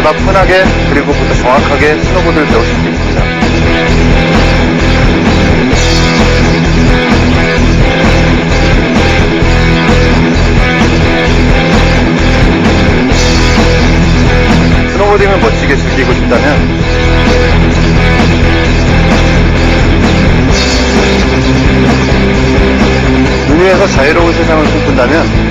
보다 편하게 그리고 보다 정확하게 스노보드를 배우실 수 있습니다. 스노보딩을 멋지게 즐기고 싶다면 눈 위에서 자유로운 세상을 꿈꾼다면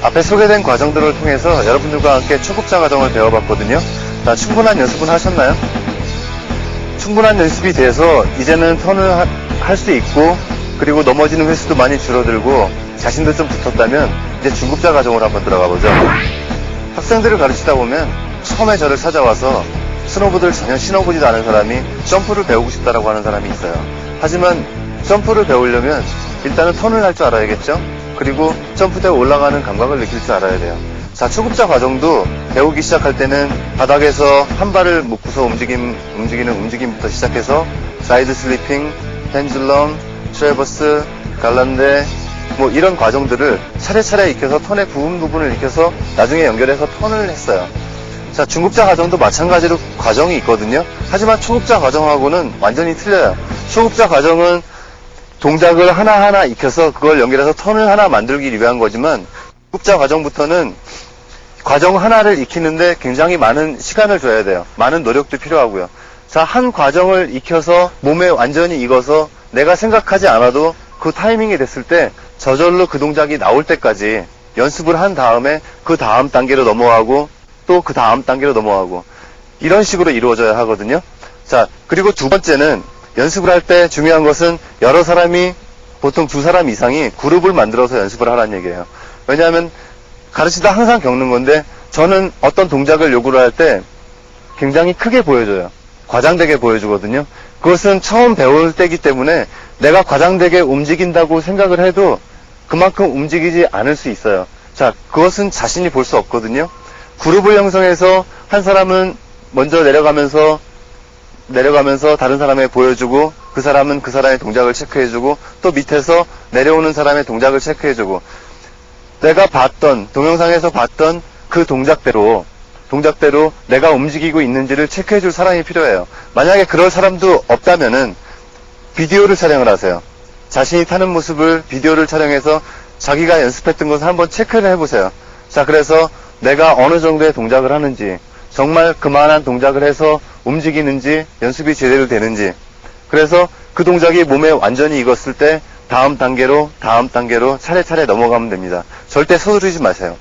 앞에 소개된 과정들을 통해서 여러분들과 함께 초급자 과정을 배워봤거든요. 자, 충분한 연습은 하셨나요? 충분한 연습이 돼서 이제는 턴을 할 수 있고 그리고 넘어지는 횟수도 많이 줄어들고 자신도 좀 붙었다면 이제 중급자 과정으로 한번 들어가 보죠. 학생들을 가르치다 보면 처음에 저를 찾아와서 스노보드를 전혀 신어보지도 않은 사람이 점프를 배우고 싶다라고 하는 사람이 있어요. 하지만 점프를 배우려면 일단은 턴을 할 줄 알아야겠죠? 그리고 점프대에 올라가는 감각을 느낄 줄 알아야 돼요. 자, 초급자 과정도 배우기 시작할 때는 바닥에서 한 발을 묶고서 움직이는 움직임부터 시작해서 사이드 슬리핑, 펜줄럼, 트래버스, 갈란데 뭐 이런 과정들을 차례차례 익혀서 턴의 부분을 익혀서 나중에 연결해서 턴을 했어요. 자, 중급자 과정도 마찬가지로 과정이 있거든요. 하지만 초급자 과정하고는 완전히 틀려요. 초급자 과정은 동작을 하나하나 익혀서 그걸 연결해서 턴을 하나 만들기 위한 거지만 중급자 과정부터는 과정 하나를 익히는데 굉장히 많은 시간을 줘야 돼요. 많은 노력도 필요하고요. 자, 한 과정을 익혀서 몸에 완전히 익어서 내가 생각하지 않아도 그 타이밍이 됐을 때 저절로 그 동작이 나올 때까지 연습을 한 다음에 그 다음 단계로 넘어가고 또 그 다음 단계로 넘어가고 이런 식으로 이루어져야 하거든요. 자, 그리고 두 번째는 연습을 할 때 중요한 것은 여러 사람이 보통 2사람 이상이 그룹을 만들어서 연습을 하라는 얘기예요. 왜냐하면 가르치다 항상 겪는 건데 저는 어떤 동작을 요구를 할 때 굉장히 크게 보여줘요. 과장되게 보여주거든요. 그것은 처음 배울 때이기 때문에 내가 과장되게 움직인다고 생각을 해도 그만큼 움직이지 않을 수 있어요. 자, 그것은 자신이 볼 수 없거든요. 그룹을 형성해서 한 사람은 먼저 내려가면서 다른 사람에 보여주고 그 사람은 그 사람의 동작을 체크해주고 또 밑에서 내려오는 사람의 동작을 체크해주고 내가 봤던 동영상에서 봤던 그 동작대로 내가 움직이고 있는지를 체크해줄 사람이 필요해요. 만약에 그럴 사람도 없다면은 비디오를 촬영을 하세요. 자신이 타는 모습을 비디오를 촬영해서 자기가 연습했던 것을 한번 체크를 해보세요. 자, 그래서 내가 어느 정도의 동작을 하는지 정말 그만한 동작을 해서 움직이는지 연습이 제대로 되는지 그래서 그 동작이 몸에 완전히 익었을 때 다음 단계로 차례차례 넘어가면 됩니다. 절대 서두르지 마세요.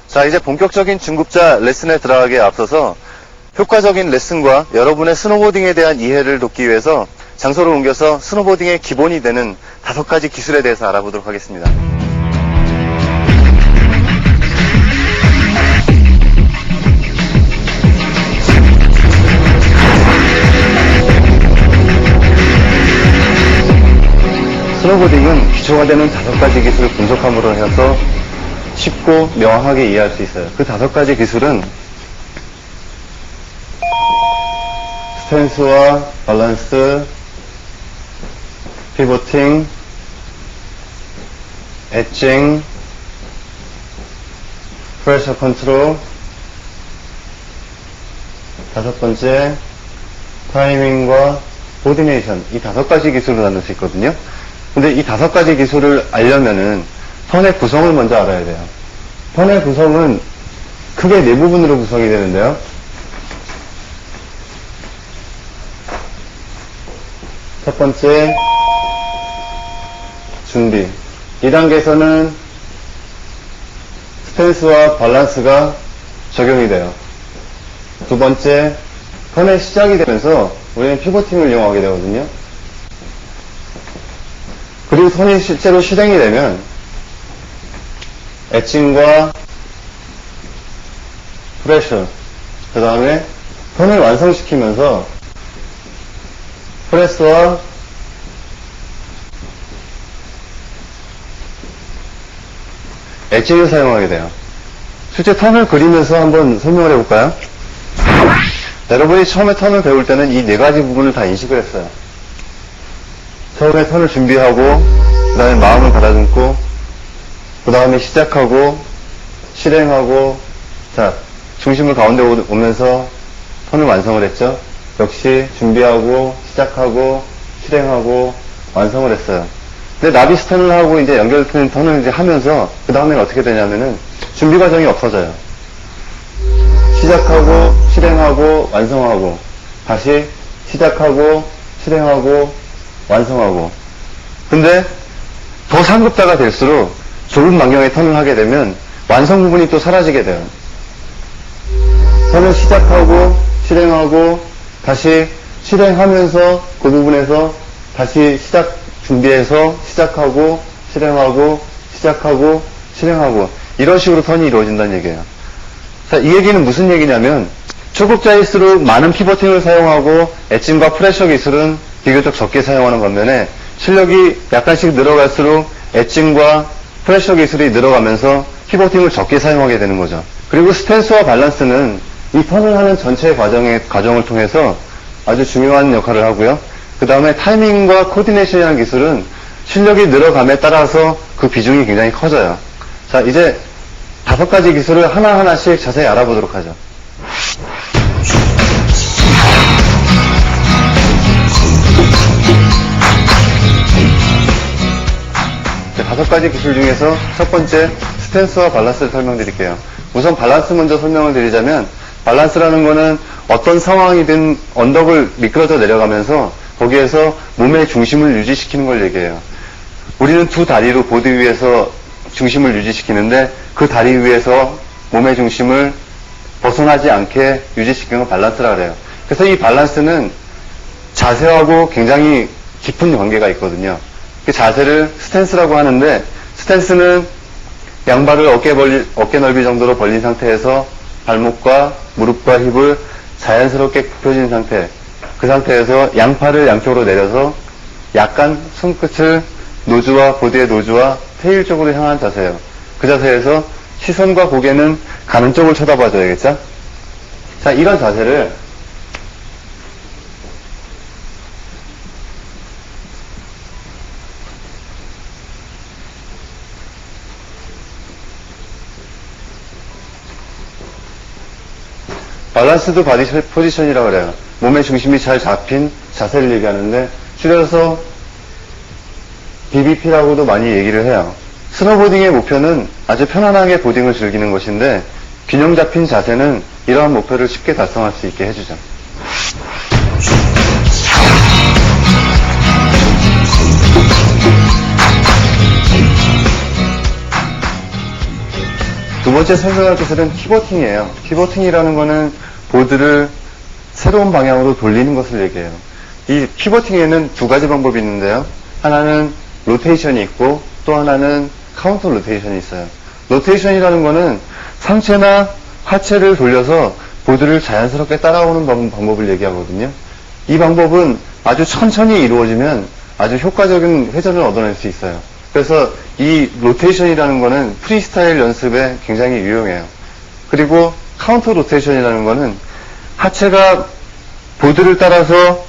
자, 이제 본격적인 중급자 레슨에 들어가기에 앞서서 효과적인 레슨과 여러분의 스노보딩에 대한 이해를 돕기 위해서 장소를 옮겨서 스노보딩의 기본이 되는 5가지 기술에 대해서 알아보도록 하겠습니다. 스노보딩은 기초가 되는 5가지 기술을 분석함으로 해서 쉽고 명확하게 이해할 수 있어요. 그 5가지 기술은 스탠스와 밸런스, 피보팅, 엣징, 프레셔 컨트롤, 5번째 타이밍과 코디네이션, 이 5가지 기술을 나눌 수 있거든요. 근데 이 5가지 기술을 알려면은 턴의 구성을 먼저 알아야 돼요. 턴의 구성은 크게 4부분으로 구성이 되는데요. 첫 번째, 준비. 2단계에서는 스탠스와 밸런스가 적용이 돼요. 두 번째, 턴의 시작이 되면서 우리는 피보팅을 이용하게 되거든요. 그리고 턴이 실제로 실행이 되면 엣징과 프레셔, 그 다음에 턴을 완성시키면서 프레스와 엣징을 사용하게 돼요. 실제 턴을 그리면서 한번 설명을 해볼까요? 여러분이 처음에 턴을 배울 때는 이 네 가지 부분을 다 인식을 했어요. 처음에 턴을 준비하고, 그 다음에 마음을 가다듬고, 그 다음에 시작하고, 실행하고, 자, 중심을 가운데 오면서 턴을 완성을 했죠. 역시 준비하고, 시작하고, 실행하고, 완성을 했어요. 근데 나비스 턴을 하고 이제 연결되는 턴을 이제 하면서, 그 다음엔 어떻게 되냐면은, 준비 과정이 없어져요. 시작하고, 실행하고, 완성하고, 다시 시작하고, 실행하고, 완성하고. 근데 더 상급자가 될수록 좁은 반경의 턴을 하게 되면 완성 부분이 또 사라지게 돼요. 턴을 시작하고, 실행하고, 다시 실행하면서 그 부분에서 다시 준비해서 시작하고, 실행하고, 시작하고, 실행하고. 이런 식으로 턴이 이루어진다는 얘기예요. 자, 이 얘기는 무슨 얘기냐면, 초급자일수록 많은 피버팅을 사용하고, 엣징과 프레셔 기술은 비교적 적게 사용하는 반면에, 실력이 약간씩 늘어갈수록 엣징과 프레셔 기술이 늘어가면서 피버팅을 적게 사용하게 되는 거죠. 그리고 스탠스와 밸런스는 이 턴을 하는 전체 과정을 통해서 아주 중요한 역할을 하고요. 그 다음에 타이밍과 코디네이션이라는 기술은 실력이 늘어감에 따라서 그 비중이 굉장히 커져요. 자, 이제 5가지 기술을 하나하나씩 자세히 알아보도록 하죠. 자, 5가지 기술 중에서 첫 번째 스탠스와 밸런스를 설명드릴게요. 우선 밸런스 먼저 설명을 드리자면, 밸런스라는 거는 어떤 상황이든 언덕을 미끄러져 내려가면서 거기에서 몸의 중심을 유지시키는 걸 얘기해요. 우리는 두 다리로 보드 위에서 중심을 유지시키는데 그 다리 위에서 몸의 중심을 벗어나지 않게 유지시키는 건 밸런스라 그래요. 그래서 이 밸런스는 자세하고 굉장히 깊은 관계가 있거든요. 그 자세를 스탠스라고 하는데, 스탠스는 양발을 어깨 넓이 정도로 벌린 상태에서 발목과 무릎과 힙을 자연스럽게 굽혀진 상태, 그 상태에서 양팔을 양쪽으로 내려서 약간 손끝을 보드의 노즈와 테일 쪽으로 향한 자세예요. 그 자세에서 시선과 고개는 가는 쪽을 쳐다봐줘야겠죠? 자, 이런 자세를 밸런스드 바디 포지션이라고 그래요. 몸의 중심이 잘 잡힌 자세를 얘기하는데, 줄여서 BBP라고도 많이 얘기를 해요. 스노보딩의 목표는 아주 편안하게 보딩을 즐기는 것인데, 균형 잡힌 자세는 이러한 목표를 쉽게 달성할 수 있게 해주죠. 두 번째 설명할 기술은 피버팅이에요. 피버팅이라는 거는 보드를 새로운 방향으로 돌리는 것을 얘기해요. 이 피버팅에는 2가지 방법이 있는데요. 하나는 로테이션이 있고 또 하나는 카운터 로테이션이 있어요. 로테이션이라는 거는 상체나 하체를 돌려서 보드를 자연스럽게 따라오는 방법을 얘기하거든요. 이 방법은 아주 천천히 이루어지면 아주 효과적인 회전을 얻어낼 수 있어요. 그래서 이 로테이션이라는 거는 프리스타일 연습에 굉장히 유용해요. 그리고 카운터 로테이션이라는 거는 하체가 보드를 따라서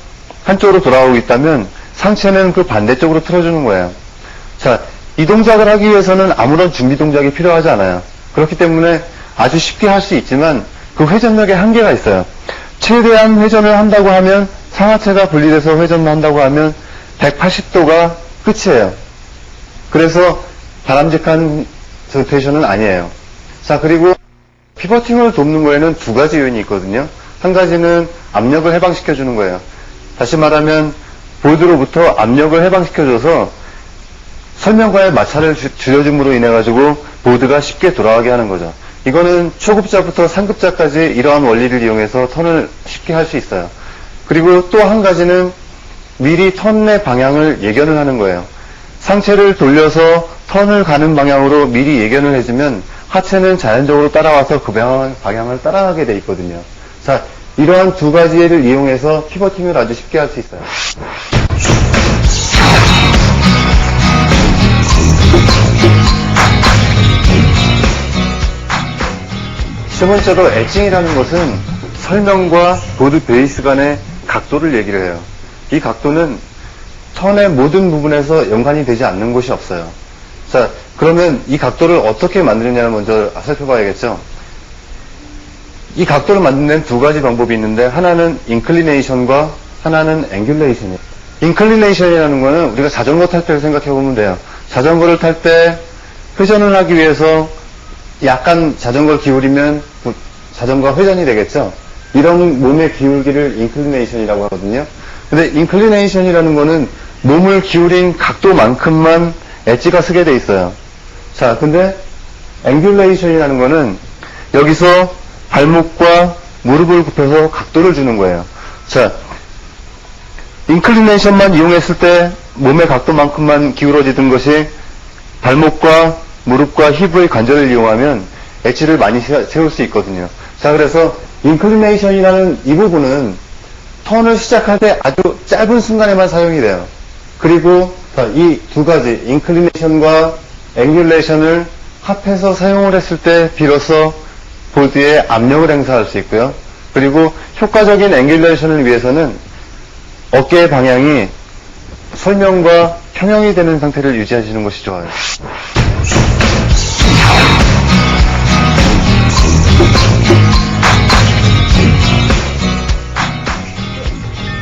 한쪽으로 돌아오고 있다면 상체는 그 반대쪽으로 틀어주는 거예요. 자, 이 동작을 하기 위해서는 아무런 준비 동작이 필요하지 않아요. 그렇기 때문에 아주 쉽게 할 수 있지만 그 회전력에 한계가 있어요. 최대한 회전을 한다고 하면, 상하체가 분리돼서 회전을 한다고 하면 180도가 끝이에요. 그래서 바람직한 로테이션은 아니에요. 자, 그리고 피버팅을 돕는 거에는 2가지 요인이 있거든요. 한 가지는 압력을 해방시켜주는 거예요. 다시 말하면 보드로부터 압력을 해방시켜줘서 설명과의 마찰을 줄여줌으로 인해 가지고 보드가 쉽게 돌아가게 하는 거죠. 이거는 초급자부터 상급자까지 이러한 원리를 이용해서 턴을 쉽게 할 수 있어요. 그리고 또 한 가지는 미리 턴의 방향을 예견을 하는 거예요. 상체를 돌려서 턴을 가는 방향으로 미리 예견을 해주면 하체는 자연적으로 따라와서 그 방향을 따라가게 돼 있거든요. 자, 이러한 두 가지를 이용해서 피버팅을 아주 쉽게 할 수 있어요. 세 번째로 엣징이라는 것은 설명과 보드 베이스 간의 각도를 얘기를 해요. 이 각도는 턴의 모든 부분에서 연관이 되지 않는 곳이 없어요. 자, 그러면 이 각도를 어떻게 만드느냐를 먼저 살펴봐야겠죠. 이 각도를 만드는 데는 두 가지 방법이 있는데, 하나는 인클리네이션과 하나는 앵귤레이션이에요. 인클리네이션이라는 거는 우리가 자전거 탈 때를 생각해 보면 돼요. 자전거를 탈 때 회전을 하기 위해서 약간 자전거를 기울이면 자전거가 회전이 되겠죠. 이런 몸의 기울기를 인클리네이션이라고 하거든요. 근데 인클리네이션이라는 거는 몸을 기울인 각도만큼만 엣지가 쓰게 돼 있어요. 자, 근데 앵귤레이션이라는 거는 여기서 발목과 무릎을 굽혀서 각도를 주는 거예요. 자, 인클리네이션만 이용했을 때 몸의 각도만큼만 기울어지던 것이 발목과 무릎과 힙의 관절을 이용하면 엣지를 많이 세울 수 있거든요. 자, 그래서 인클리네이션이라는 이 부분은 턴을 시작할 때 아주 짧은 순간에만 사용이 돼요. 그리고 이 두 가지 인클리네이션과 앵귤레이션을 합해서 사용을 했을 때 비로소 보드에 압력을 행사할 수 있고요. 그리고 효과적인 앵귤레이션을 위해서는 어깨의 방향이 설명과 평형이 되는 상태를 유지하시는 것이 좋아요.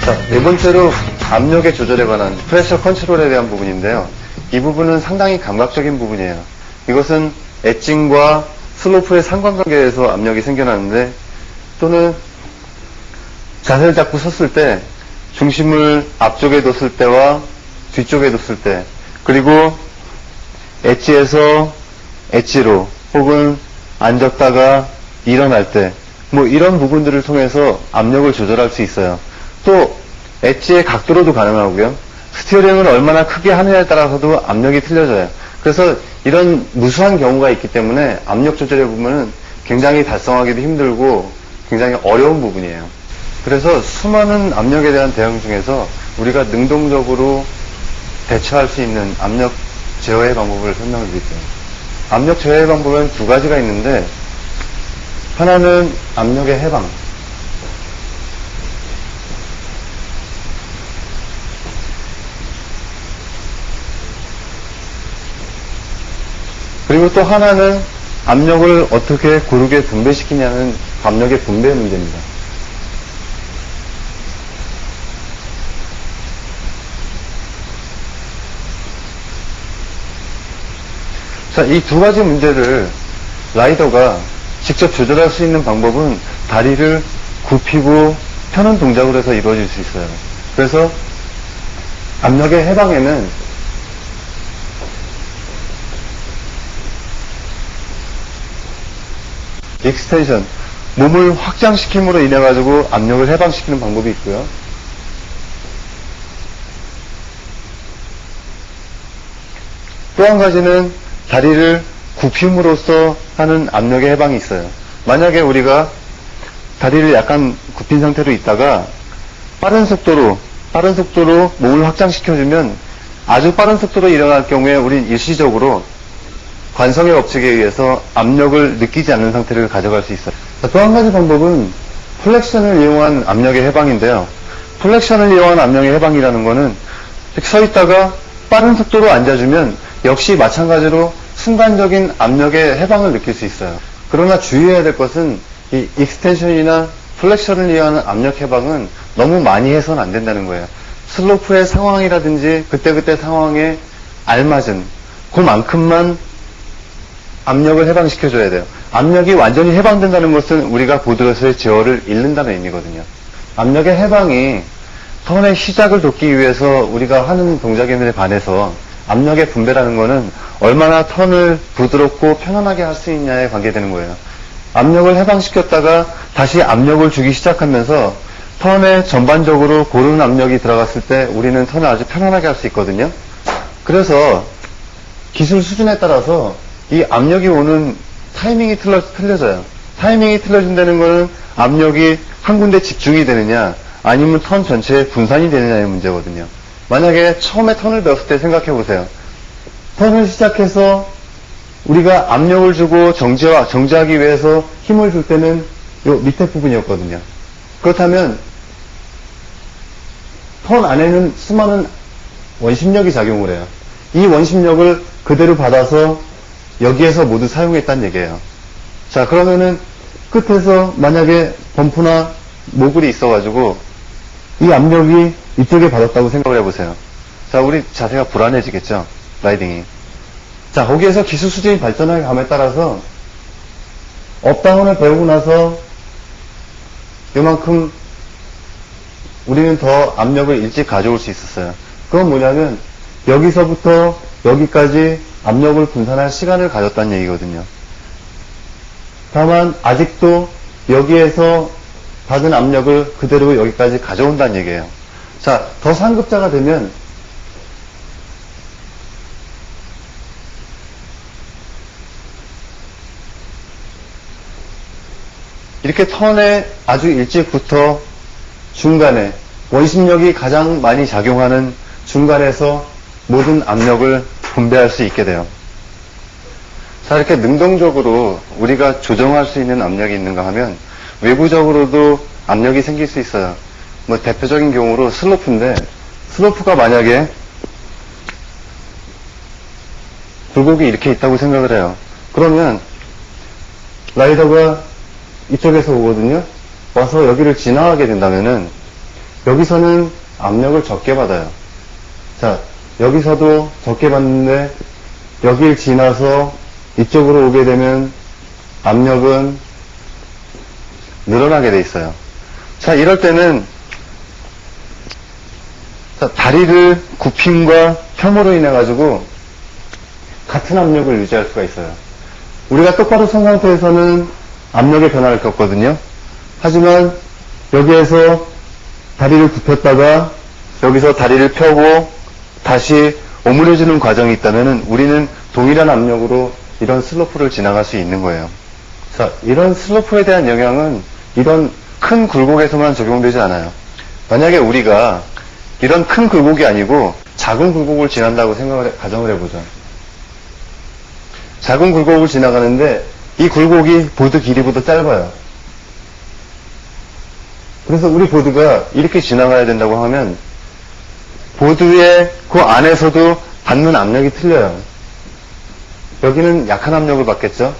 자, 네 번째로 압력의 조절에 관한 프레셔 컨트롤에 대한 부분인데요. 이 부분은 상당히 감각적인 부분이에요. 이것은 엣징과 슬로프의 상관관계에서 압력이 생겨나는데, 또는 자세를 잡고 섰을 때 중심을 앞쪽에 뒀을 때와 뒤쪽에 뒀을 때, 그리고 엣지에서 엣지로 혹은 앉았다가 일어날 때, 뭐 이런 부분들을 통해서 압력을 조절할 수 있어요. 또 엣지의 각도로도 가능하고요. 스티어링을 얼마나 크게 하느냐에 따라서도 압력이 틀려져요. 그래서 이런 무수한 경우가 있기 때문에 압력 조절의 부분은 굉장히 달성하기도 힘들고 굉장히 어려운 부분이에요. 그래서 수많은 압력에 대한 대응 중에서 우리가 능동적으로 대처할 수 있는 압력 제어의 방법을 설명을 드릴게요. 압력 제어의 방법은 두 가지가 있는데, 하나는 압력의 해방, 그리고 또 하나는 압력을 어떻게 고르게 분배시키냐는 압력의 분배 문제입니다. 자, 이 두 가지 문제를 라이더가 직접 조절할 수 있는 방법은 다리를 굽히고 펴는 동작으로 해서 이루어질 수 있어요. 그래서 압력의 해방에는 익스텐션, 몸을 확장시킴으로 인해 가지고 압력을 해방시키는 방법이 있고요. 또 한 가지는 다리를 굽힘으로써 하는 압력의 해방이 있어요. 만약에 우리가 다리를 약간 굽힌 상태로 있다가 빠른 속도로 몸을 확장시켜주면 아주 빠른 속도로 일어날 경우에 우린 일시적으로 관성의 법칙에 의해서 압력을 느끼지 않는 상태를 가져갈 수 있어요. 또 한 가지 방법은 플렉션을 이용한 압력의 해방인데요. 플렉션을 이용한 압력의 해방이라는 거는 서 있다가 빠른 속도로 앉아주면 역시 마찬가지로 순간적인 압력의 해방을 느낄 수 있어요. 그러나 주의해야 될 것은 이 익스텐션이나 플렉션을 이용한 압력 해방은 너무 많이 해서는 안 된다는 거예요. 슬로프의 상황이라든지 그때그때 상황에 알맞은 그만큼만 압력을 해방시켜줘야 돼요. 압력이 완전히 해방된다는 것은 우리가 보드에서의 제어를 잃는다는 의미거든요. 압력의 해방이 턴의 시작을 돕기 위해서 우리가 하는 동작에 반해서 압력의 분배라는 것은 얼마나 턴을 부드럽고 편안하게 할 수 있냐에 관계되는 거예요. 압력을 해방시켰다가 다시 압력을 주기 시작하면서 턴에 전반적으로 고른 압력이 들어갔을 때 우리는 턴을 아주 편안하게 할 수 있거든요. 그래서 기술 수준에 따라서 이 압력이 오는 타이밍이 틀려져요. 타이밍이 틀려진다는 것은 압력이 한 군데 집중이 되느냐, 아니면 턴 전체에 분산이 되느냐의 문제거든요. 만약에 처음에 턴을 배웠을 때 생각해 보세요. 턴을 시작해서 우리가 압력을 주고 정지하기 위해서 힘을 줄 때는 요 밑에 부분이었거든요. 그렇다면 턴 안에는 수많은 원심력이 작용을 해요. 이 원심력을 그대로 받아서 여기에서 모두 사용했다는 얘기예요. 자, 그러면은 끝에서 만약에 범프나 모글이 있어가지고 이 압력이 이쪽에 받았다고 생각을 해보세요. 자, 우리 자세가 불안해지겠죠? 라이딩이. 자, 거기에서 기술 수준이 발전해 감에 따라서 업다운을 배우고 나서 이만큼 우리는 더 압력을 일찍 가져올 수 있었어요. 그건 뭐냐면 여기서부터 여기까지 압력을 분산할 시간을 가졌다는 얘기거든요. 다만 아직도 여기에서 받은 압력을 그대로 여기까지 가져온다는 얘기예요. 자, 더 상급자가 되면 이렇게 턴에 아주 일찍부터 중간에 원심력이 가장 많이 작용하는 중간에서 모든 압력을 분배할 수 있게 돼요. 자, 이렇게 능동적으로 우리가 조정할 수 있는 압력이 있는가 하면 외부적으로도 압력이 생길 수 있어요. 뭐 대표적인 경우로 슬로프인데, 슬로프가 만약에 굴곡이 이렇게 있다고 생각을 해요. 그러면 라이더가 이쪽에서 오거든요. 와서 여기를 지나가게 된다면은 여기서는 압력을 적게 받아요. 자, 여기서도 적게 받는데 여길 지나서 이쪽으로 오게 되면 압력은 늘어나게 돼 있어요. 자, 이럴 때는 자, 다리를 굽힘과 펴므로 인해 가지고 같은 압력을 유지할 수가 있어요. 우리가 똑바로 선 상태에서는 압력의 변화를 겪거든요. 하지만 여기에서 다리를 굽혔다가 여기서 다리를 펴고 다시 오므려지는 과정이 있다면 우리는 동일한 압력으로 이런 슬로프를 지나갈 수 있는 거예요. 자, 이런 슬로프에 대한 영향은 이런 큰 굴곡에서만 적용되지 않아요. 만약에 우리가 이런 큰 굴곡이 아니고 작은 굴곡을 지난다고 가정을 해보죠. 작은 굴곡을 지나가는데 이 굴곡이 보드 길이보다 짧아요. 그래서 우리 보드가 이렇게 지나가야 된다고 하면 보드의 그 안에서도 받는 압력이 틀려요. 여기는 약한 압력을 받겠죠.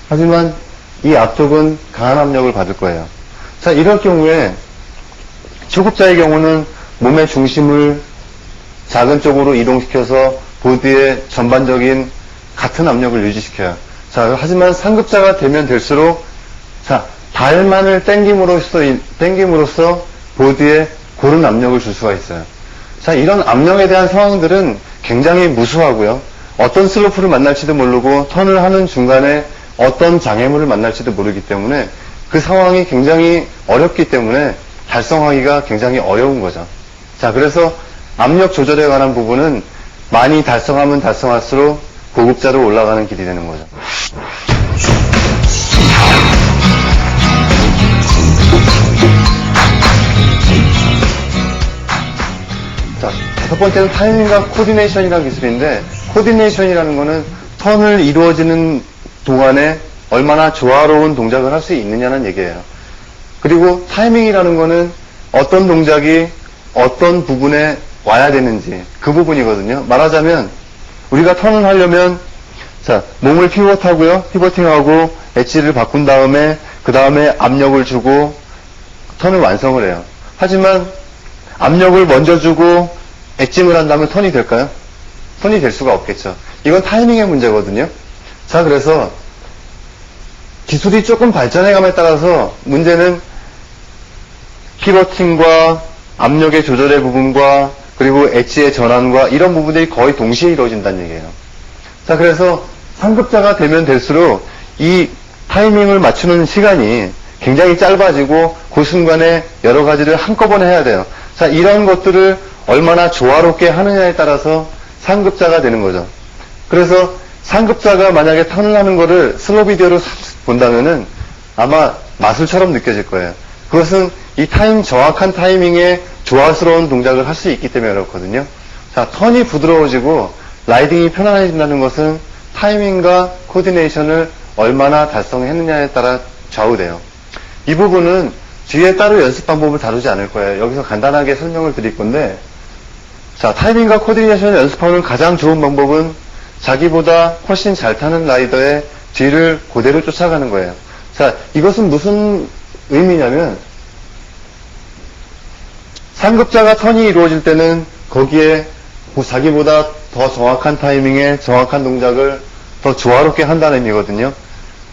하지만 이 앞쪽은 강한 압력을 받을 거예요. 자, 이럴 경우에 초급자의 경우는 몸의 중심을 작은 쪽으로 이동시켜서 보드의 전반적인 같은 압력을 유지시켜요. 자, 하지만 상급자가 되면 될수록 자, 발만을 땡김으로써 보드에 고른 압력을 줄 수가 있어요. 자, 이런 압력에 대한 상황들은 굉장히 무수하고요. 어떤 슬로프를 만날지도 모르고 턴을 하는 중간에 어떤 장애물을 만날지도 모르기 때문에 그 상황이 굉장히 어렵기 때문에 달성하기가 굉장히 어려운 거죠. 자, 그래서 압력 조절에 관한 부분은 많이 달성하면 달성할수록 고급자로 올라가는 길이 되는 거죠. 자, 다섯 번째는 타이밍과 코디네이션이라는 기술인데, 코디네이션이라는 거는 턴을 이루어지는 동안에 얼마나 조화로운 동작을 할 수 있느냐는 얘기예요. 그리고 타이밍이라는 거는 어떤 동작이 어떤 부분에 와야 되는지 그 부분이거든요. 말하자면 우리가 턴을 하려면 자, 몸을 피벗하고요. 피벗팅하고 엣지를 바꾼 다음에 그 다음에 압력을 주고 턴을 완성을 해요. 하지만 압력을 먼저 주고 엣징을 한다면 턴이 될까요? 턴이 될 수가 없겠죠. 이건 타이밍의 문제거든요. 자, 그래서 기술이 조금 발전해감에 따라서 문제는 피벗팅과 압력의 조절의 부분과 그리고 엣지의 전환과 이런 부분들이 거의 동시에 이루어진다는 얘기예요. 자, 그래서 상급자가 되면 될수록 이 타이밍을 맞추는 시간이 굉장히 짧아지고 그 순간에 여러 가지를 한꺼번에 해야 돼요. 자, 이런 것들을 얼마나 조화롭게 하느냐에 따라서 상급자가 되는 거죠. 그래서 상급자가 만약에 턴을 하는 거를 슬로 비디오로 본다면은 아마 마술처럼 느껴질 거예요. 그것은 이 정확한 타이밍에 조화스러운 동작을 할 수 있기 때문에 그렇거든요. 자, 턴이 부드러워지고 라이딩이 편안해진다는 것은 타이밍과 코디네이션을 얼마나 달성했느냐에 따라 좌우돼요. 이 부분은 뒤에 따로 연습 방법을 다루지 않을 거예요. 여기서 간단하게 설명을 드릴 건데, 자, 타이밍과 코디네이션을 연습하는 가장 좋은 방법은 자기보다 훨씬 잘 타는 라이더의 뒤를 그대로 쫓아가는 거예요. 자, 이것은 무슨 의미냐면, 상급자가 턴이 이루어질 때는 거기에 자기보다 더 정확한 타이밍에 정확한 동작을 더 조화롭게 한다는 의미거든요.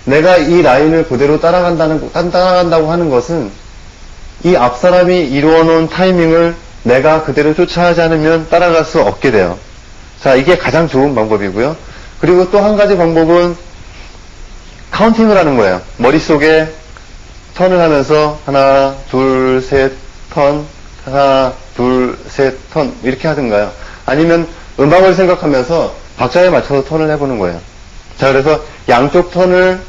내가 이 라인을 그대로 따라간다고 하는 것은 이 앞사람이 이루어 놓은 타이밍을 내가 그대로 쫓아가지 않으면 따라갈 수 없게 돼요. 자, 이게 가장 좋은 방법이고요. 그리고 또 한 가지 방법은 카운팅을 하는 거예요. 머릿속에 턴을 하면서 하나, 둘, 셋, 턴, 하나, 둘, 셋, 턴 이렇게 하든가요. 아니면 음악을 생각하면서 박자에 맞춰서 턴을 해보는 거예요. 자, 그래서 양쪽 턴을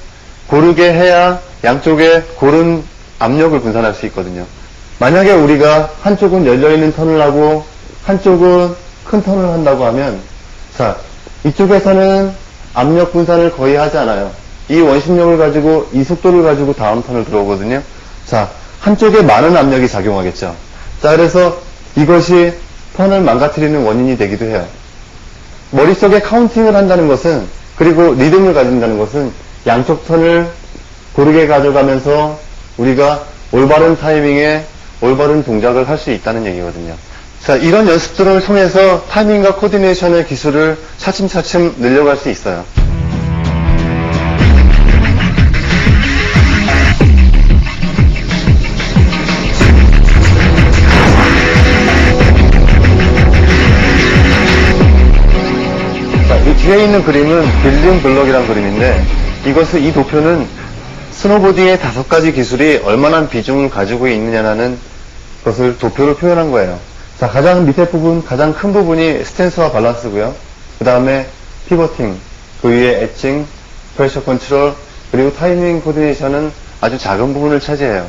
고르게 해야 양쪽에 고른 압력을 분산할 수 있거든요. 만약에 우리가 한쪽은 열려있는 턴을 하고 한쪽은 큰 턴을 한다고 하면, 자, 이쪽에서는 압력 분산을 거의 하지 않아요. 이 원심력을 가지고 이 속도를 가지고 다음 턴을 들어오거든요. 자, 한쪽에 많은 압력이 작용하겠죠. 자, 그래서 이것이 턴을 망가뜨리는 원인이 되기도 해요. 머릿속에 카운팅을 한다는 것은, 그리고 리듬을 가진다는 것은 양쪽 턴을 고르게 가져가면서 우리가 올바른 타이밍에 올바른 동작을 할 수 있다는 얘기거든요. 자, 이런 연습들을 통해서 타이밍과 코디네이션의 기술을 차츰차츰 늘려갈 수 있어요. 자, 이 뒤에 있는 그림은 빌딩 블럭이라는 그림인데, 이 도표는 스노보딩의 5가지 기술이 얼마나 비중을 가지고 있느냐는 것을 도표로 표현한 거예요. 자, 가장 밑에 부분, 가장 큰 부분이 스탠스와 밸런스고요. 그 다음에 피버팅, 그 위에 엣징, 프레셔 컨트롤, 그리고 타이밍 코디네이션은 아주 작은 부분을 차지해요.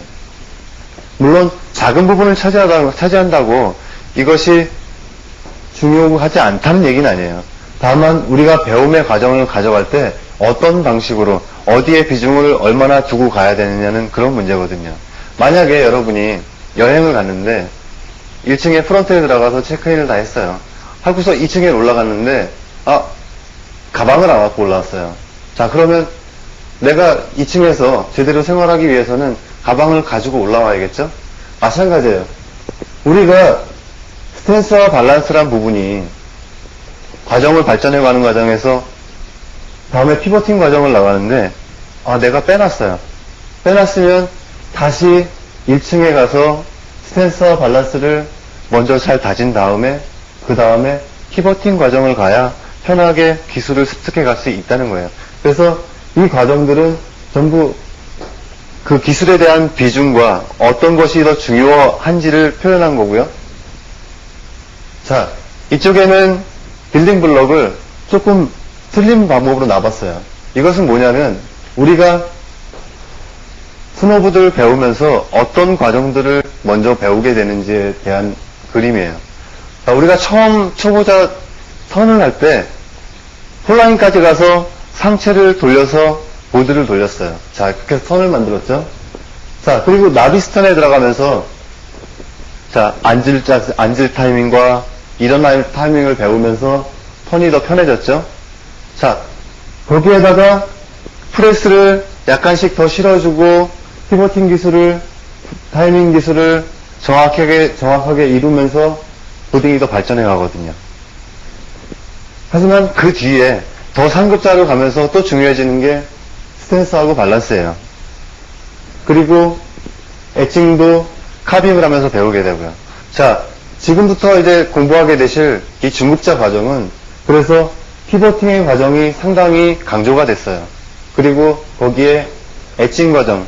물론 작은 부분을 차지한다고 이것이 중요하지 않다는 얘기는 아니에요. 다만 우리가 배움의 과정을 가져갈 때 어떤 방식으로 어디에 비중을 얼마나 두고 가야 되느냐는 그런 문제거든요. 만약에 여러분이 여행을 갔는데 1층에 프런트에 들어가서 체크인을 다 했어요. 하고서 2층에 올라갔는데 가방을 안 갖고 올라왔어요. 자, 그러면 내가 2층에서 제대로 생활하기 위해서는 가방을 가지고 올라와야겠죠? 마찬가지예요. 우리가 스탠스와 밸런스란 부분이 과정을 발전해가는 과정에서 다음에 피버팅 과정을 나가는데 내가 빼놨어요. 빼놨으면 다시 1층에 가서 스탠스와 밸런스를 먼저 잘 다진 다음에 그 다음에 피버팅 과정을 가야 편하게 기술을 습득해 갈 수 있다는 거예요. 그래서 이 과정들은 전부 그 기술에 대한 비중과 어떤 것이 더 중요한지를 표현한 거고요. 자, 이쪽에는 빌딩 블럭을 조금 틀린 방법으로 놔봤어요. 이것은 뭐냐면 우리가 스노보드를 배우면서 어떤 과정들을 먼저 배우게 되는지에 대한 그림이에요. 자, 우리가 처음 초보자 턴을 할 때 폴라인까지 가서 상체를 돌려서 보드를 돌렸어요. 자, 그렇게 해서 턴을 만들었죠. 자, 그리고 나비스턴에 들어가면서 자, 앉을 타이밍과 일어날 타이밍을 배우면서 턴이 더 편해졌죠. 자, 거기에다가 프레스를 약간씩 더 실어주고 피버팅 기술을, 타이밍 기술을 정확하게 이루면서 보딩이 더 발전해 가거든요. 하지만 그 뒤에 더 상급자로 가면서 또 중요해지는 게 스탠스하고 밸런스예요. 그리고 엣징도 카빙을 하면서 배우게 되고요. 자, 지금부터 이제 공부하게 되실 이 중급자 과정은 그래서 피버팅의 과정이 상당히 강조가 됐어요. 그리고 거기에 엣징 과정,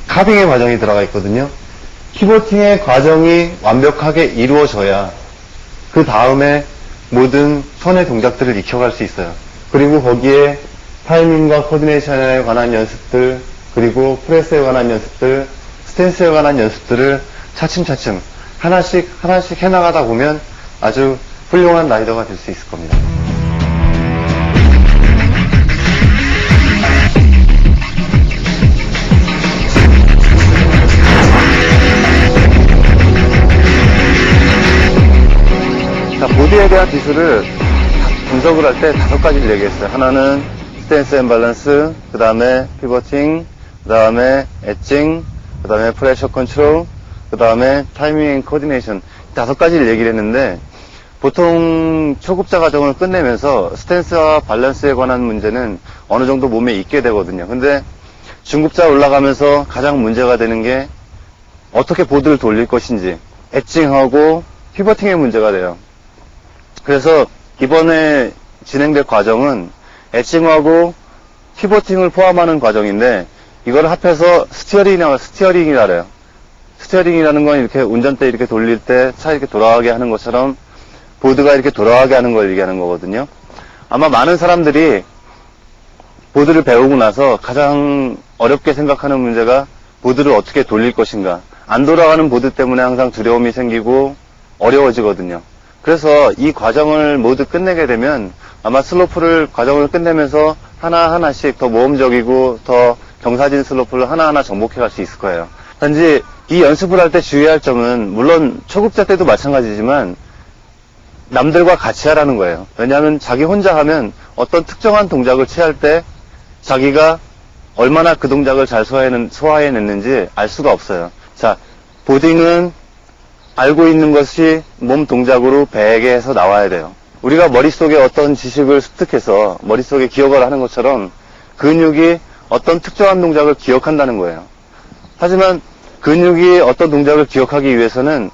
카빙의 과정이 들어가 있거든요. 피버팅의 과정이 완벽하게 이루어져야 그 다음에 모든 턴의 동작들을 익혀갈 수 있어요. 그리고 거기에 타이밍과 코디네이션에 관한 연습들, 그리고 프레스에 관한 연습들, 스탠스에 관한 연습들을 차츰차츰 하나씩 해나가다 보면 아주 훌륭한 라이더가 될 수 있을 겁니다. 자, 보드에 대한 기술을 분석을 할 때 5가지를 얘기했어요. 하나는 스탠스 앤 밸런스, 그 다음에 피버팅, 그 다음에 엣징, 그 다음에 프레셔 컨트롤, 그 다음에 타이밍 앤 코디네이션, 5가지를 얘기를 했는데, 보통 초급자 과정을 끝내면서 스탠스와 밸런스에 관한 문제는 어느 정도 몸에 있게 되거든요. 근데 중급자 올라가면서 가장 문제가 되는 게 어떻게 보드를 돌릴 것인지, 엣징하고 피버팅의 문제가 돼요. 그래서 이번에 진행될 과정은 엣징하고 피버팅을 포함하는 과정인데, 이걸 합해서 스티어링이라 그래요. 스티어링이라는 건 이렇게 운전대 이렇게 돌릴 때 차 이렇게 돌아가게 하는 것처럼 보드가 이렇게 돌아가게 하는 걸 얘기하는 거거든요. 아마 많은 사람들이 보드를 배우고 나서 가장 어렵게 생각하는 문제가 보드를 어떻게 돌릴 것인가. 안 돌아가는 보드 때문에 항상 두려움이 생기고 어려워지거든요. 그래서 이 과정을 모두 끝내게 되면 아마 과정을 끝내면서 하나하나씩 더 모험적이고 더 경사진 슬로프를 하나하나 정복해 갈 수 있을 거예요. 단지 이 연습을 할 때 주의할 점은 물론 초급자 때도 마찬가지지만 남들과 같이 하라는 거예요. 왜냐하면 자기 혼자 하면 어떤 특정한 동작을 취할 때 자기가 얼마나 그 동작을 잘 소화해냈는지 알 수가 없어요. 자, 보딩은 알고 있는 것이 몸 동작으로 배에게 해서 나와야 돼요. 우리가 머릿속에 어떤 지식을 습득해서 머릿속에 기억을 하는 것처럼 근육이 어떤 특정한 동작을 기억한다는 거예요. 하지만 근육이 어떤 동작을 기억하기 위해서는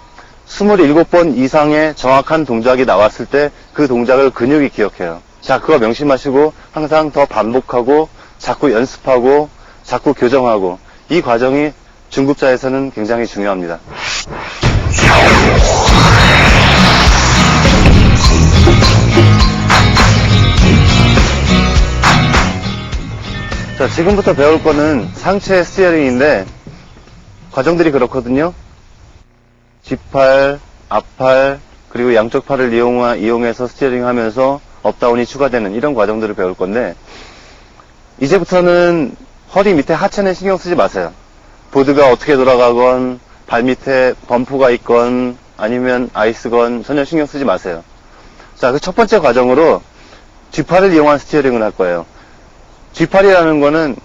27번 이상의 정확한 동작이 나왔을 때 그 동작을 근육이 기억해요. 자, 그거 명심하시고 항상 더 반복하고 자꾸 연습하고 자꾸 교정하고, 이 과정이 중급자에서는 굉장히 중요합니다. 자, 지금부터 배울 거는 상체 스티어링인데 과정들이 그렇거든요. 뒷팔, 앞팔, 그리고 양쪽 팔을 이용해서 스티어링 하면서 업다운이 추가되는 이런 과정들을 배울 건데, 이제부터는 허리 밑에 하체는 신경 쓰지 마세요. 보드가 어떻게 돌아가건 발 밑에 범프가 있건 아니면 아이스건 전혀 신경 쓰지 마세요. 자, 그 첫 번째 과정으로 뒷팔을 이용한 스티어링을 할 거예요. 뒷팔이라는 거는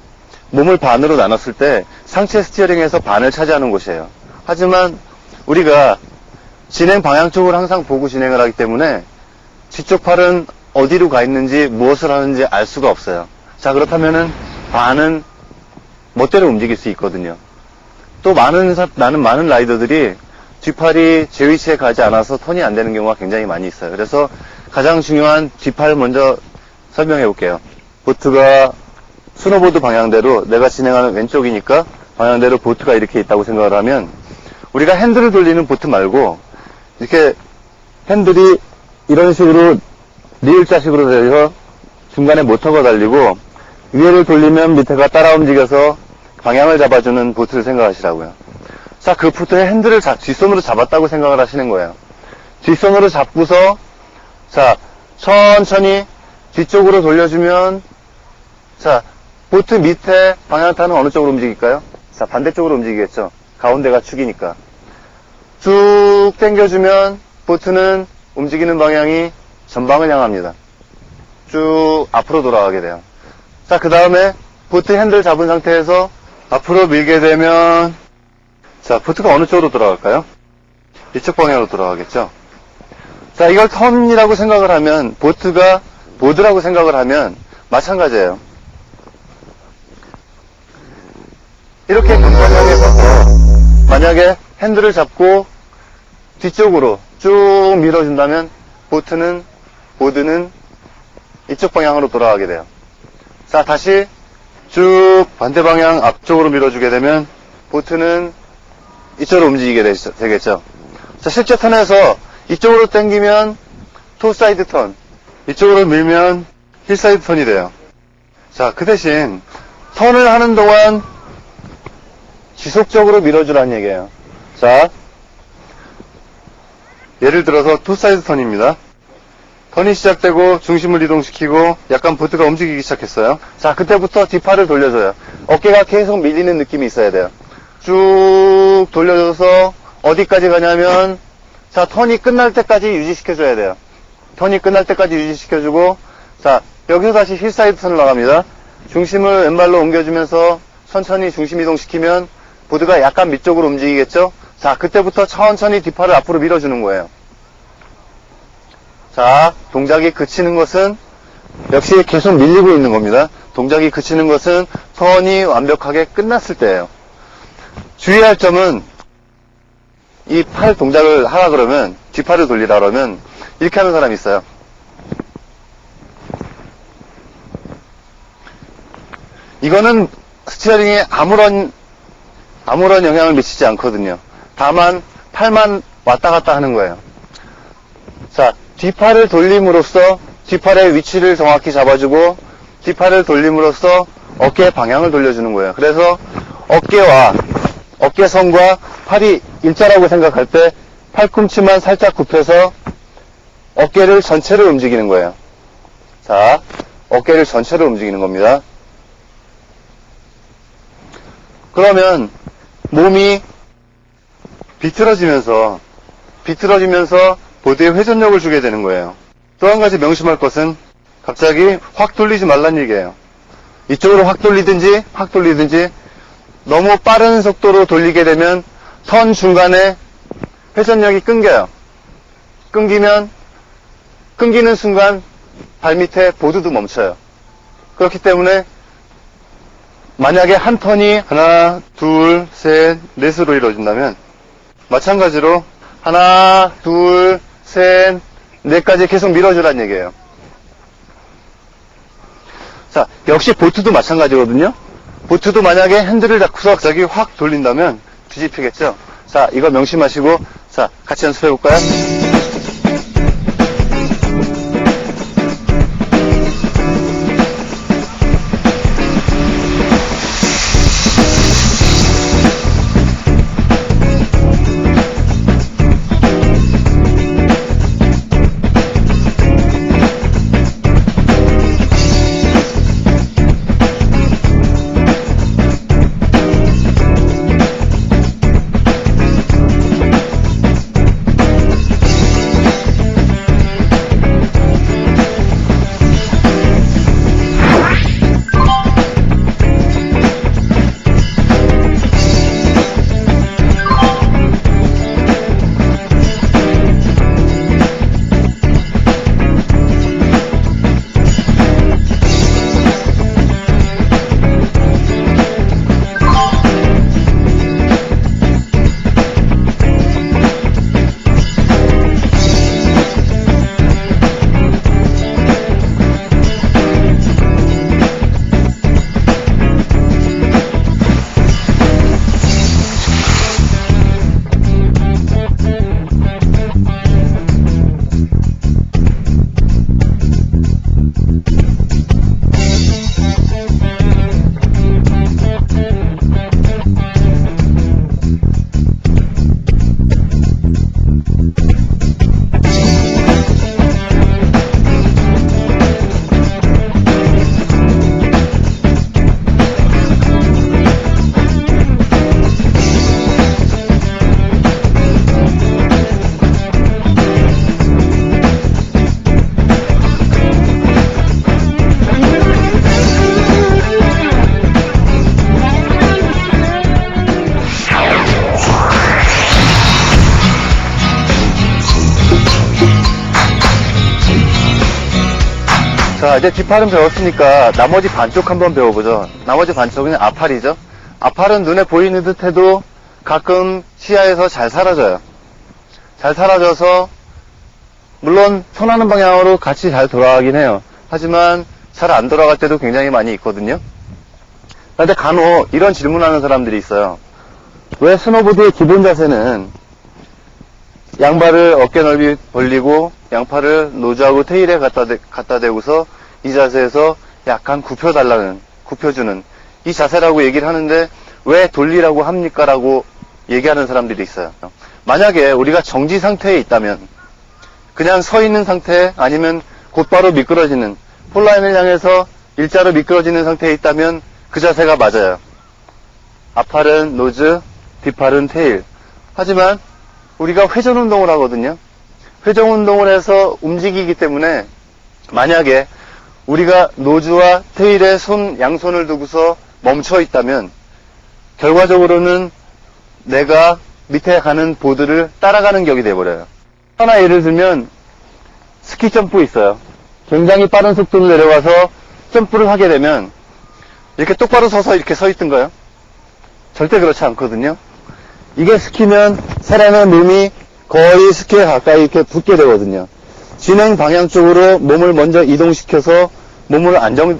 몸을 반으로 나눴을 때 상체 스티어링에서 반을 차지하는 곳이에요. 하지만 우리가 진행 방향 쪽을 항상 보고 진행을 하기 때문에 뒤쪽 팔은 어디로 가 있는지 무엇을 하는지 알 수가 없어요. 자, 그렇다면은 반은 멋대로 움직일 수 있거든요. 또 많은 라이더들이 뒷팔이 제 위치에 가지 않아서 턴이 안 되는 경우가 굉장히 많이 있어요. 그래서 가장 중요한 뒷팔을 먼저 설명해 볼게요. 보트가 스노보드 방향대로, 내가 진행하는 왼쪽이니까 방향대로 보트가 이렇게 있다고 생각을 하면, 우리가 핸들을 돌리는 보트 말고 이렇게 핸들이 이런 식으로 리을자식으로 되어서 중간에 모터가 달리고 위를 돌리면 밑에가 따라 움직여서 방향을 잡아주는 보트를 생각하시라고요. 자, 그 보트의 핸들을 뒷손으로 잡았다고 생각을 하시는 거예요. 뒷손으로 잡고서, 자, 천천히 뒤쪽으로 돌려주면, 자, 보트 밑에 방향타는 어느 쪽으로 움직일까요? 자, 반대쪽으로 움직이겠죠. 가운데가 축이니까. 쭉 당겨주면 보트는 움직이는 방향이 전방을 향합니다. 쭉 앞으로 돌아가게 돼요. 자, 그 다음에 보트 핸들 잡은 상태에서 앞으로 밀게 되면, 자, 보트가 어느 쪽으로 돌아갈까요? 이쪽 방향으로 돌아가겠죠. 자, 이걸 턴이라고 생각을 하면, 보트가 보드라고 생각을 하면 마찬가지예요. 이렇게 방향에 가서 만약에 핸들을 잡고 뒤쪽으로 쭉 밀어준다면 보드는 이쪽 방향으로 돌아가게 돼요. 자, 다시 쭉 반대 방향 앞쪽으로 밀어주게 되면 보트는 이쪽으로 움직이게 되겠죠. 자, 실제 턴에서 이쪽으로 당기면 토사이드 턴, 이쪽으로 밀면 힐사이드 턴이 돼요. 자, 그 대신 턴을 하는 동안 지속적으로 밀어주라는 얘기예요. 자, 예를 들어서 투 사이드 턴입니다. 턴이 시작되고 중심을 이동시키고 약간 보드가 움직이기 시작했어요. 자, 그때부터 뒷팔을 돌려줘요. 어깨가 계속 밀리는 느낌이 있어야 돼요. 쭉 돌려줘서 어디까지 가냐면, 자, 턴이 끝날 때까지 유지시켜줘야 돼요. 턴이 끝날 때까지 유지시켜주고, 자, 여기서 다시 힐 사이드 턴을 나갑니다. 중심을 왼발로 옮겨주면서 천천히 중심 이동시키면 보드가 약간 밑쪽으로 움직이겠죠? 자, 그때부터 천천히 뒷팔을 앞으로 밀어주는 거예요. 자, 동작이 그치는 것은 역시 계속 밀리고 있는 겁니다. 동작이 그치는 것은 턴이 완벽하게 끝났을 때예요. 주의할 점은 이 팔 동작을 하라 그러면, 뒷팔을 돌리라 그러면 이렇게 하는 사람이 있어요. 이거는 스티어링에 아무런 영향을 미치지 않거든요. 다만 팔만 왔다 갔다 하는 거예요. 자, 뒷팔을 돌림으로써 뒷팔의 위치를 정확히 잡아주고 뒷팔을 돌림으로써 어깨의 방향을 돌려주는 거예요. 그래서 어깨선과 팔이 일자라고 생각할 때 팔꿈치만 살짝 굽혀서 어깨를 전체를 움직이는 거예요. 자, 어깨를 전체를 움직이는 겁니다. 그러면 몸이 비틀어지면서 보드에 회전력을 주게 되는 거예요. 또 한 가지 명심할 것은 갑자기 확 돌리지 말란 얘기예요. 이쪽으로 확 돌리든지 너무 빠른 속도로 돌리게 되면 턴 중간에 회전력이 끊겨요. 끊기는 순간 발밑에 보드도 멈춰요. 그렇기 때문에 만약에 한 턴이 하나, 둘, 셋, 넷으로 이루어진다면 마찬가지로 하나, 둘, 셋, 넷까지 계속 밀어주라는 얘기예요. 자, 역시 보트도 마찬가지거든요. 보트도 만약에 핸들을 잡고서 갑자기 확 돌린다면 뒤집히겠죠. 자, 이거 명심하시고, 자, 같이 연습해볼까요? 자, 이제 뒷팔은 배웠으니까 나머지 반쪽 한번 배워보죠. 나머지 반쪽은 앞팔이죠. 앞팔은 눈에 보이는 듯 해도 가끔 시야에서 잘 사라져요. 잘 사라져서 물론 편하는 방향으로 같이 잘 돌아가긴 해요. 하지만 잘 안 돌아갈 때도 굉장히 많이 있거든요. 그런데 간혹 이런 질문하는 사람들이 있어요. 왜 스노보드의 기본 자세는 양발을 어깨 넓이 벌리고 양팔을 노즈하고 테일에 갖다 대고서 이 자세에서 약간 굽혀주는 이 자세라고 얘기를 하는데 왜 돌리라고 합니까? 라고 얘기하는 사람들이 있어요. 만약에 우리가 정지 상태에 있다면, 그냥 서 있는 상태 아니면 곧바로 미끄러지는, 폴라인을 향해서 일자로 미끄러지는 상태에 있다면 그 자세가 맞아요. 앞팔은 노즈, 뒷팔은 테일. 하지만 우리가 회전 운동을 하거든요. 회전 운동을 해서 움직이기 때문에 만약에 우리가 노즈와 테일에 양손을 두고서 멈춰 있다면 결과적으로는 내가 밑에 가는 보드를 따라가는 격이 돼버려요. 하나 예를 들면 스키 점프 있어요. 굉장히 빠른 속도로 내려가서 점프를 하게 되면 이렇게 똑바로 서서 이렇게 서 있던가요? 절대 그렇지 않거든요. 이게 스키면 사람의 몸이 거의 스키에 가까이 이렇게 붙게 되거든요. 진행 방향 쪽으로 몸을 먼저 이동시켜서 몸을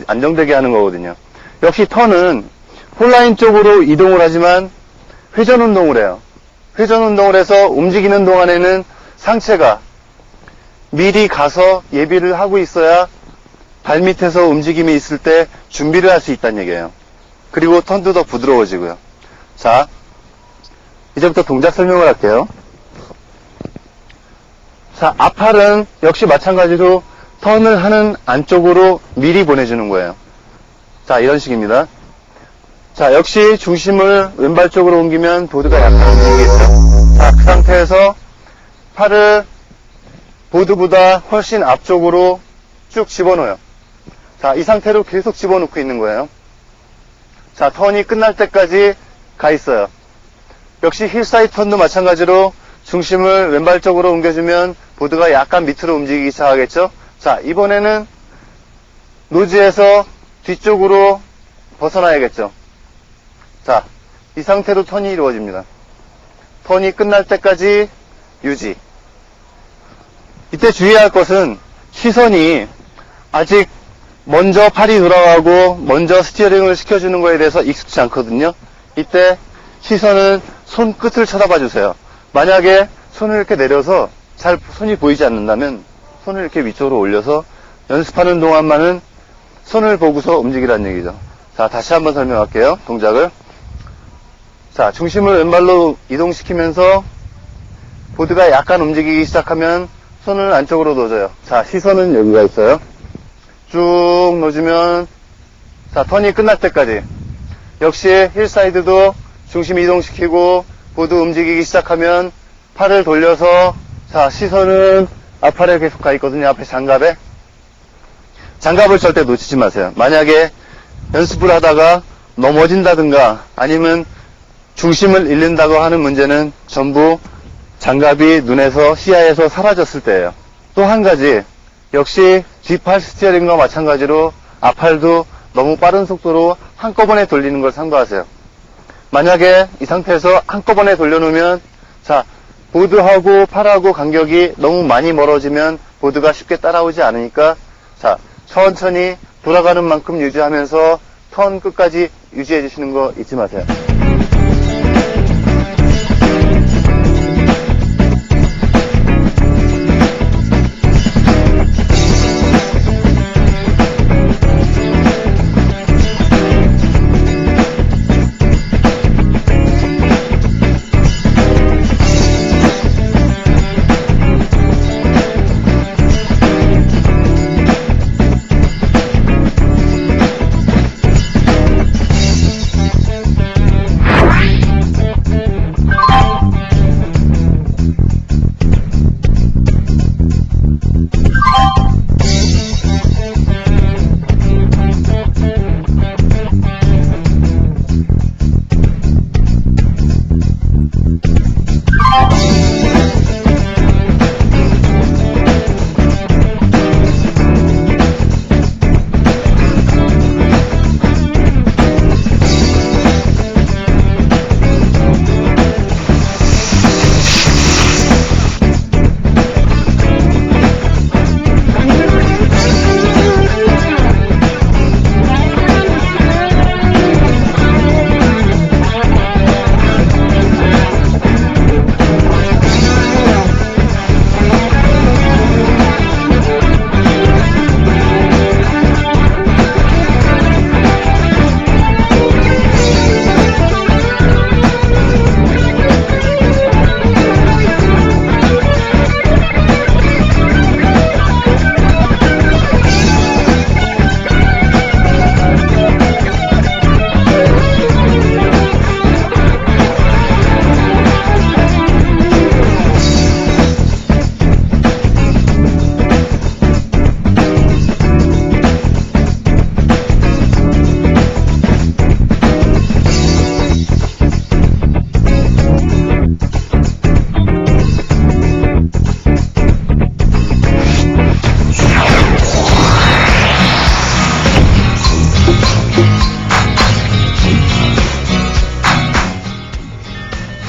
안정되게 하는 거거든요. 역시 턴은 폴라인 쪽으로 이동을 하지만 회전 운동을 해요. 회전 운동을 해서 움직이는 동안에는 상체가 미리 가서 예비를 하고 있어야 발밑에서 움직임이 있을 때 준비를 할 수 있다는 얘기예요. 그리고 턴도 더 부드러워지고요. 자, 이제부터 동작 설명을 할게요. 자, 앞팔은 역시 마찬가지로 턴을 하는 안쪽으로 미리 보내주는 거예요. 자, 이런 식입니다. 자, 역시 중심을 왼발 쪽으로 옮기면 보드가 약간 움직이겠죠. 자, 그 상태에서 팔을 보드보다 훨씬 앞쪽으로 쭉 집어넣어요. 자, 이 상태로 계속 집어넣고 있는 거예요. 자, 턴이 끝날 때까지 가 있어요. 역시 힐사이드 턴도 마찬가지로 중심을 왼발 쪽으로 옮겨주면 보드가 약간 밑으로 움직이기 시작하겠죠. 자, 이번에는 노즈에서 뒤쪽으로 벗어나야겠죠. 자, 이 상태로 턴이 이루어집니다. 턴이 끝날 때까지 유지. 이때 주의해야 할 것은 시선이 아직 먼저 팔이 돌아가고 먼저 스티어링을 시켜주는 거에 대해서 익숙치 않거든요. 이때 시선은 손끝을 쳐다봐 주세요. 만약에 손을 이렇게 내려서 잘 손이 보이지 않는다면 손을 이렇게 위쪽으로 올려서 연습하는 동안만은 손을 보고서 움직이라는 얘기죠. 자, 다시 한번 설명할게요. 동작을. 자, 중심을 왼발로 이동시키면서 보드가 약간 움직이기 시작하면 손을 안쪽으로 넣어줘요. 자, 시선은 여기가 있어요. 쭉 넣어주면, 자, 턴이 끝날 때까지. 역시 힐사이드도 중심 이동시키고 보드 움직이기 시작하면 팔을 돌려서, 자, 시선은 앞팔에 계속 가 있거든요. 앞에 장갑에. 장갑을 절대 놓치지 마세요. 만약에 연습을 하다가 넘어진다든가 아니면 중심을 잃는다고 하는 문제는 전부 장갑이 눈에서 시야에서 사라졌을 때예요. 또 한 가지, 역시 뒷팔 스티어링과 마찬가지로 앞팔도 너무 빠른 속도로 한꺼번에 돌리는 걸 삼가하세요. 만약에 이 상태에서 한꺼번에 돌려놓으면, 자, 보드하고 팔하고 간격이 너무 많이 멀어지면 보드가 쉽게 따라오지 않으니까, 자, 천천히 돌아가는 만큼 유지하면서 턴 끝까지 유지해 주시는 거 잊지 마세요.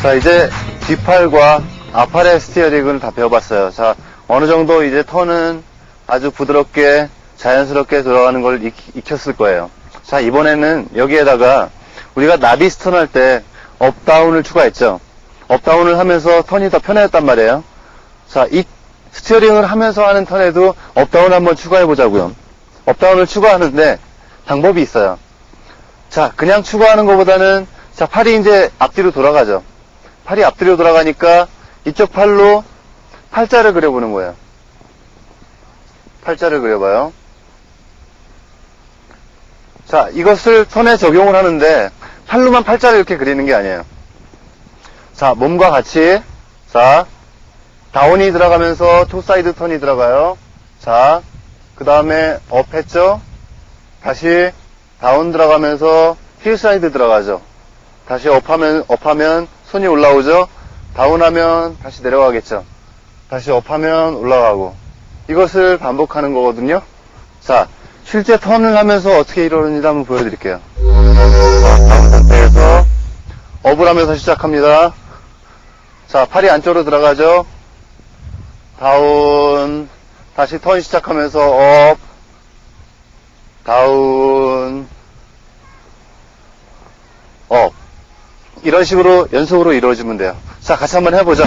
자, 이제 뒷팔과 앞팔의 스티어링을 다 배워봤어요. 자, 어느 정도 이제 턴은 아주 부드럽게 자연스럽게 들어가는 걸 익혔을 거예요. 자, 이번에는 여기에다가 우리가 나비스턴 할 때 업다운을 추가했죠. 업다운을 하면서 턴이 더 편해졌단 말이에요. 자, 이 스티어링을 하면서 하는 턴에도 업다운 한번 추가해 보자고요. 업다운을 추가하는데 방법이 있어요. 자, 그냥 추가하는 것보다는, 자, 팔이 이제 앞뒤로 돌아가죠. 팔이 앞뒤로 돌아가니까 이쪽 팔로 팔자를 그려보는 거예요. 팔자를 그려봐요. 자, 이것을 턴에 적용을 하는데 팔로만 팔자를 이렇게 그리는 게 아니에요. 자, 몸과 같이, 자, 다운이 들어가면서 투사이드 턴이 들어가요. 자, 그 다음에 업 했죠. 다시 다운 들어가면서 힐사이드 들어가죠. 다시 업하면 손이 올라오죠. 다운하면 다시 내려가겠죠. 다시 업하면 올라가고. 이것을 반복하는 거거든요. 자, 실제 턴을 하면서 어떻게 이루어지는지 한번 보여드릴게요. 자, 다운 상태에서 업을 하면서 시작합니다. 자, 팔이 안쪽으로 들어가죠. 다운, 다시 턴 시작하면서 업, 다운, 업. 이런 식으로 연속으로 이루어지면 돼요. 자, 같이 한번 해보죠.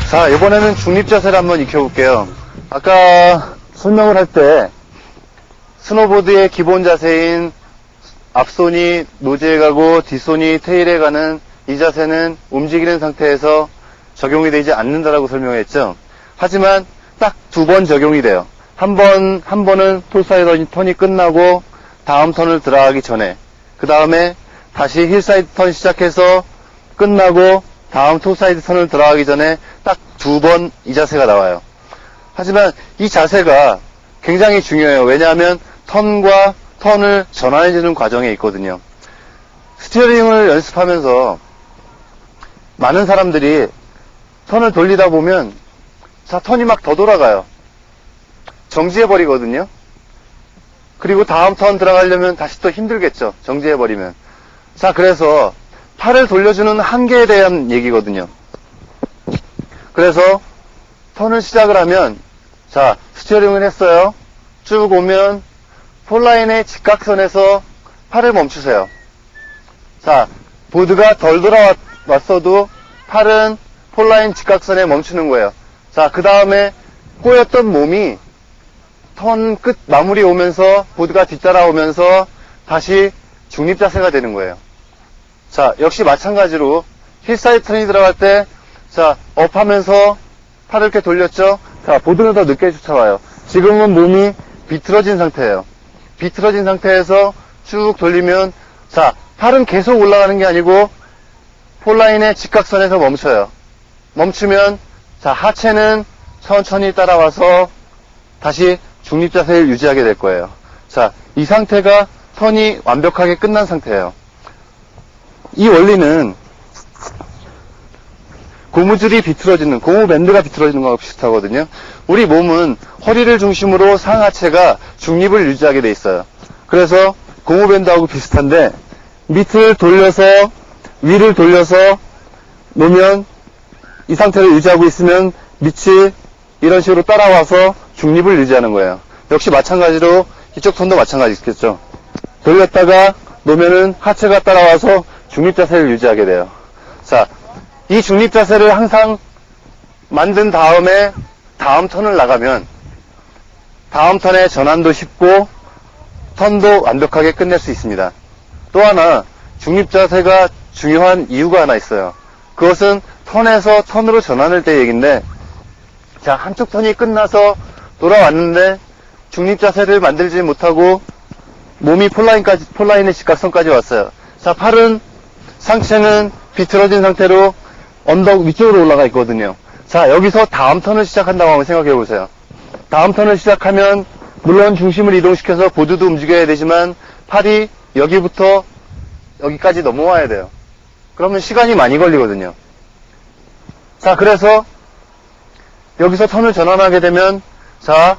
자, 이번에는 중립자세를 한번 익혀볼게요. 아까 설명을 할 때 스노보드의 기본 자세인 앞손이 노즈에 가고 뒷손이 테일에 가는 이 자세는 움직이는 상태에서 적용이 되지 않는다라고 설명했죠. 하지만 딱 2번 적용이 돼요. 한 번은 톨사이드 턴이 끝나고 다음 턴을 들어가기 전에, 그 다음에 다시 힐사이드 턴 시작해서 끝나고 다음 톨사이드 턴을 들어가기 전에 딱 2번 이 자세가 나와요. 하지만 이 자세가 굉장히 중요해요. 왜냐하면 턴과 턴을 전환해주는 과정에 있거든요. 스티어링을 연습하면서 많은 사람들이 턴을 돌리다 보면 자, 턴이 막 더 돌아가요. 정지해버리거든요. 그리고 다음 턴 들어가려면 다시 또 힘들겠죠. 정지해버리면. 자, 그래서 팔을 돌려주는 한계에 대한 얘기거든요. 그래서 턴을 시작을 하면 자, 스티어링을 했어요. 쭉 오면 폴라인의 직각선에서 팔을 멈추세요. 자, 보드가 덜 돌아왔어도 팔은 폴라인 직각선에 멈추는 거예요. 자, 그 다음에 꼬였던 몸이 턴 끝 마무리 오면서 보드가 뒤따라오면서 다시 중립 자세가 되는 거예요. 자, 역시 마찬가지로 힐사이드 턴이 들어갈 때 자, 업하면서 팔을 이렇게 돌렸죠. 자, 보드는 더 늦게 쫓아와요. 지금은 몸이 비틀어진 상태예요. 비틀어진 상태에서 쭉 돌리면 자, 팔은 계속 올라가는 게 아니고 폴라인의 직각선에서 멈춰요. 멈추면 자, 하체는 천천히 따라와서 다시 중립 자세를 유지하게 될 거예요. 자, 이 상태가 턴이 완벽하게 끝난 상태예요. 이 원리는 고무줄이 비틀어지는, 고무밴드가 비틀어지는 거하고 비슷하거든요. 우리 몸은 허리를 중심으로 상하체가 중립을 유지하게 돼 있어요. 그래서 고무밴드하고 비슷한데 밑을 돌려서 위를 돌려서 놓으면 이 상태를 유지하고 있으면 밑이 이런 식으로 따라와서 중립을 유지하는 거예요. 역시 마찬가지로 이쪽 턴도 마찬가지겠죠. 돌렸다가 놓으면은 하체가 따라와서 중립 자세를 유지하게 돼요. 자, 이 중립 자세를 항상 만든 다음에 다음 턴을 나가면 다음 턴의 전환도 쉽고 턴도 완벽하게 끝낼 수 있습니다. 또 하나 중립 자세가 중요한 이유가 하나 있어요. 그것은 턴에서 턴으로 전환할 때 얘기인데 자, 한쪽 턴이 끝나서 돌아왔는데 중립 자세를 만들지 못하고 몸이 폴라인의 직각선까지 왔어요. 자, 팔은 상체는 비틀어진 상태로 언덕 위쪽으로 올라가 있거든요. 자, 여기서 다음 턴을 시작한다고 한번 생각해 보세요. 다음 턴을 시작하면 물론 중심을 이동시켜서 보드도 움직여야 되지만 팔이 여기부터 여기까지 넘어와야 돼요. 그러면 시간이 많이 걸리거든요. 자, 그래서 여기서 턴을 전환하게 되면 자,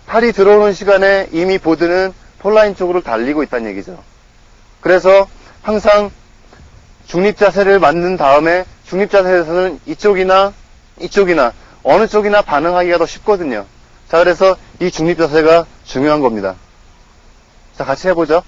팔이 들어오는 시간에 이미 보드는 폴라인 쪽으로 달리고 있다는 얘기죠. 그래서 항상 중립 자세를 만든 다음에 중립 자세에서는 이쪽이나 어느 쪽이나 반응하기가 더 쉽거든요. 자, 그래서 이 중립 자세가 중요한 겁니다. 자, 같이 해보죠.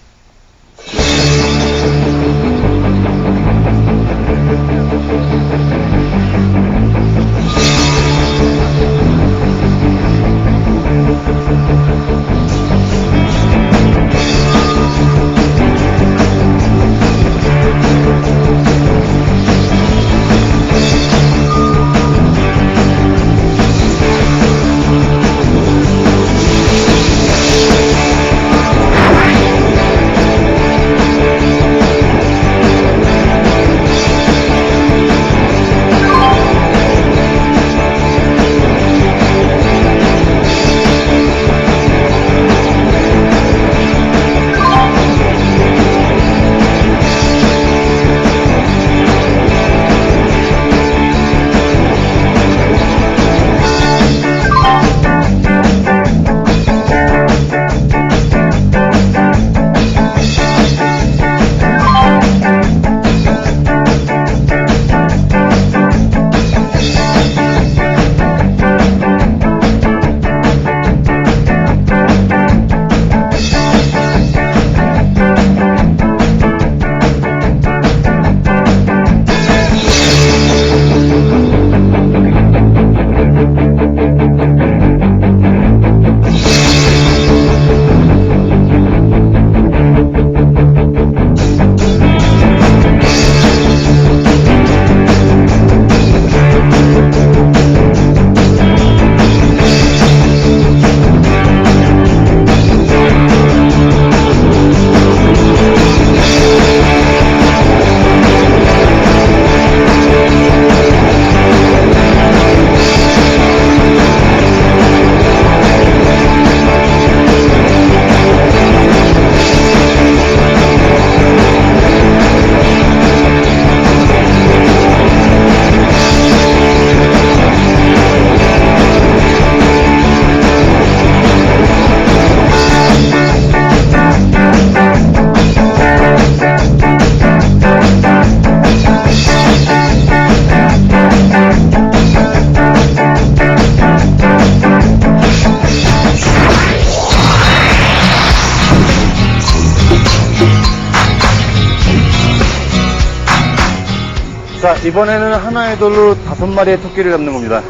이번에는 하나의 돌로 5마리의 토끼를 잡는 겁니다.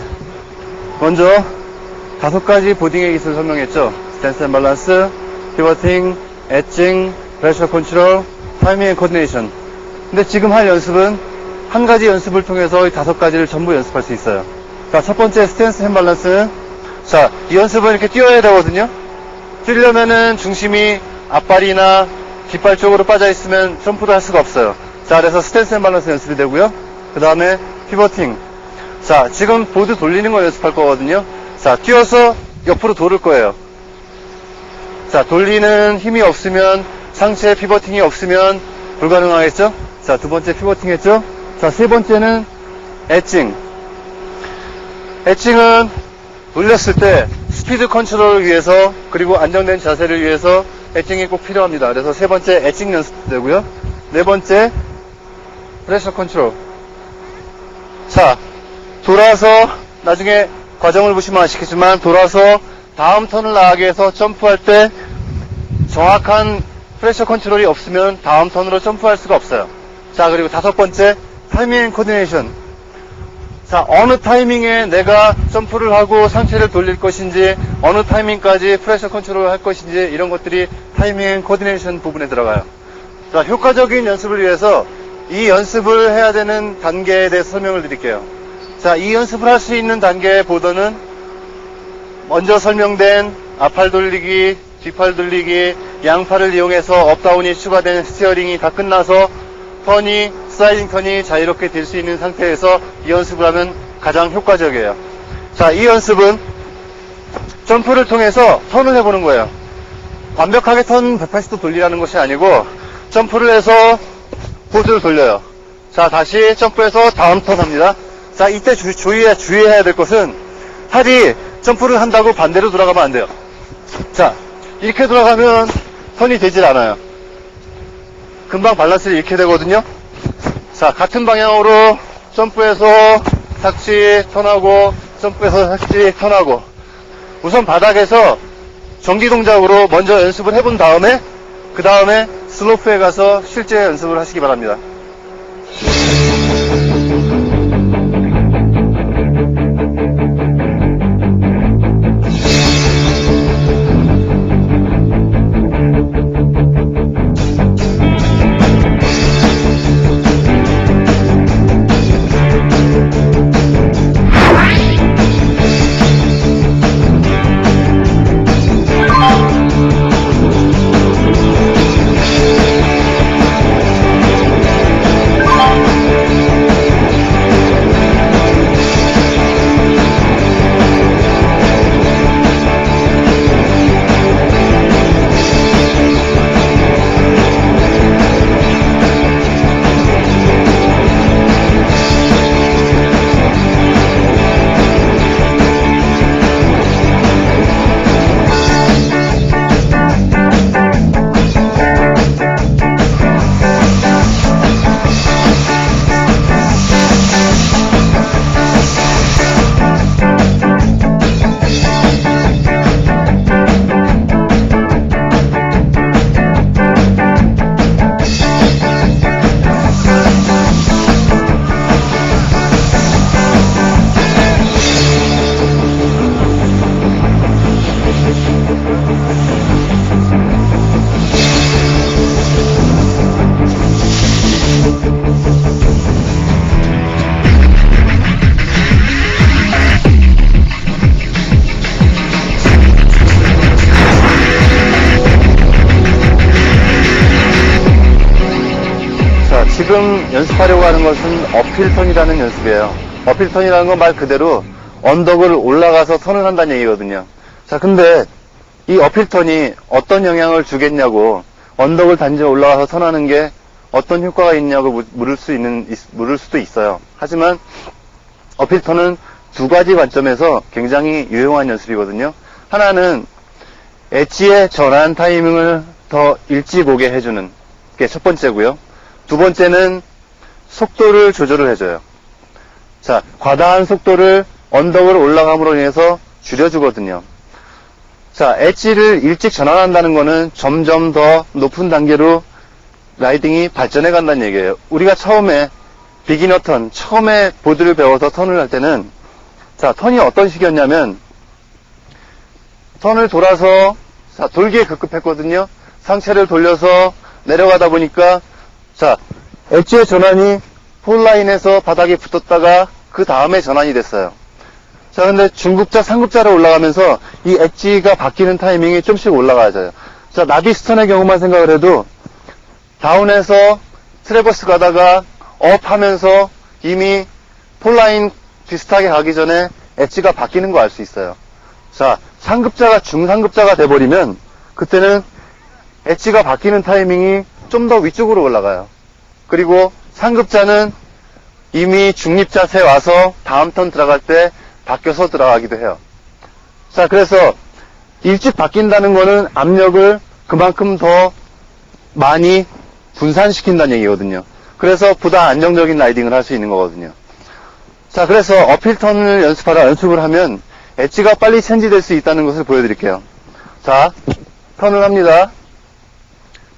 먼저 5가지 보딩의 기술을 설명했죠. 스탠스 앤 밸런스, 피버팅, 엣징, 프레셔 컨트롤, 타이밍 앤 코디네이션. 근데 지금 할 연습은 한 가지 연습을 통해서 이 5가지를 전부 연습할 수 있어요. 자, 첫 번째 스탠스 앤 밸런스는, 자, 이 연습은 이렇게 뛰어야 되거든요. 뛰려면은 중심이 앞발이나 뒷발 쪽으로 빠져 있으면 점프도 할 수가 없어요. 자, 그래서 스탠스 앤 밸런스 연습이 되고요. 그 다음에 피버팅. 자, 지금 보드 돌리는 거 연습할 거거든요. 자, 뛰어서 옆으로 돌을 거예요. 자, 돌리는 힘이 없으면, 상체 피버팅이 없으면 불가능하겠죠? 자, 두 번째 피버팅 했죠? 자, 세 번째는 엣징. 엣징은 돌렸을 때 스피드 컨트롤을 위해서, 그리고 안정된 자세를 위해서 엣징이 꼭 필요합니다. 그래서 세 번째 엣징 연습되고요. 네 번째 프레셔 컨트롤. 자, 돌아서 나중에 과정을 보시면 아시겠지만, 돌아서 다음 턴을 나가게 해서 점프할 때 정확한 프레셔 컨트롤이 없으면 다음 턴으로 점프할 수가 없어요. 자, 그리고 5번째 타이밍 앤 코디네이션. 자, 어느 타이밍에 내가 점프를 하고 상체를 돌릴 것인지, 어느 타이밍까지 프레셔 컨트롤을 할 것인지, 이런 것들이 타이밍 앤 코디네이션 부분에 들어가요. 자, 효과적인 연습을 위해서 이 연습을 해야 되는 단계에 대해서 설명을 드릴게요. 자, 이 연습을 할 수 있는 단계의 보더는 먼저 설명된 앞팔 돌리기, 뒷팔 돌리기, 양팔을 이용해서 업다운이 추가된 스티어링이 다 끝나서 턴이, 슬라이딩 턴이 자유롭게 될 수 있는 상태에서 이 연습을 하면 가장 효과적이에요. 자, 이 연습은 점프를 통해서 턴을 해보는 거예요. 완벽하게 턴 180도 돌리라는 것이 아니고, 점프를 해서 보드를 돌려요. 자, 다시 점프해서 다음 턴 합니다. 자, 이때 주의해야 될 것은, 팔이 점프를 한다고 반대로 돌아가면 안 돼요. 자, 이렇게 돌아가면 턴이 되질 않아요. 금방 밸런스를 잃게 되거든요. 자, 같은 방향으로 점프해서 탁지 턴하고, 점프해서 탁지 턴하고. 우선 바닥에서 정기 동작으로 먼저 연습을 해본 다음에, 그 다음에 슬로프에 가서 실제 연습을 하시기 바랍니다. 지금 연습하려고 하는 것은 어필 턴이라는 연습이에요. 어필 턴이라는 건 말 그대로 언덕을 올라가서 턴을 한다는 얘기거든요. 자, 근데 이 어필 턴이 어떤 영향을 주겠냐고, 언덕을 단지 올라가서 턴하는 게 어떤 효과가 있냐고 물을 수도 있어요. 하지만 어필 턴은 2가지 관점에서 굉장히 유용한 연습이거든요. 하나는 엣지의 전환 타이밍을 더 일찍 오게 해주는 게 첫 번째고요. 두 번째는 속도를 조절을 해줘요. 자, 과다한 속도를 언덕을 올라감으로 인해서 줄여주거든요. 자, 엣지를 일찍 전환한다는 거는 점점 더 높은 단계로 라이딩이 발전해 간다는 얘기예요. 우리가 처음에 비기너 턴, 처음에 보드를 배워서 턴을 할 때는, 자, 턴이 어떤 식이었냐면, 턴을 돌아서, 자, 돌기에 급급했거든요. 상체를 돌려서 내려가다 보니까, 자, 엣지의 전환이 폴라인에서 바닥에 붙었다가 그 다음에 전환이 됐어요. 자, 근데 중급자, 상급자로 올라가면서 이 엣지가 바뀌는 타이밍이 좀씩 올라가져요. 자, 나비스턴의 경우만 생각을 해도 다운에서 트래버스 가다가 업 하면서 이미 폴라인 비슷하게 가기 전에 엣지가 바뀌는 거 알 수 있어요. 자, 상급자가 중상급자가 돼버리면 그때는 엣지가 바뀌는 타이밍이 좀 더 위쪽으로 올라가요. 그리고 상급자는 이미 중립 자세에 와서 다음 턴 들어갈 때 바뀌어서 들어가기도 해요. 자, 그래서 일찍 바뀐다는 거는 압력을 그만큼 더 많이 분산시킨다는 얘기거든요. 그래서 보다 안정적인 라이딩을 할 수 있는 거거든요. 자, 그래서 어필 턴을 연습을 하면 엣지가 빨리 체인지될 수 있다는 것을 보여드릴게요. 자, 턴을 합니다.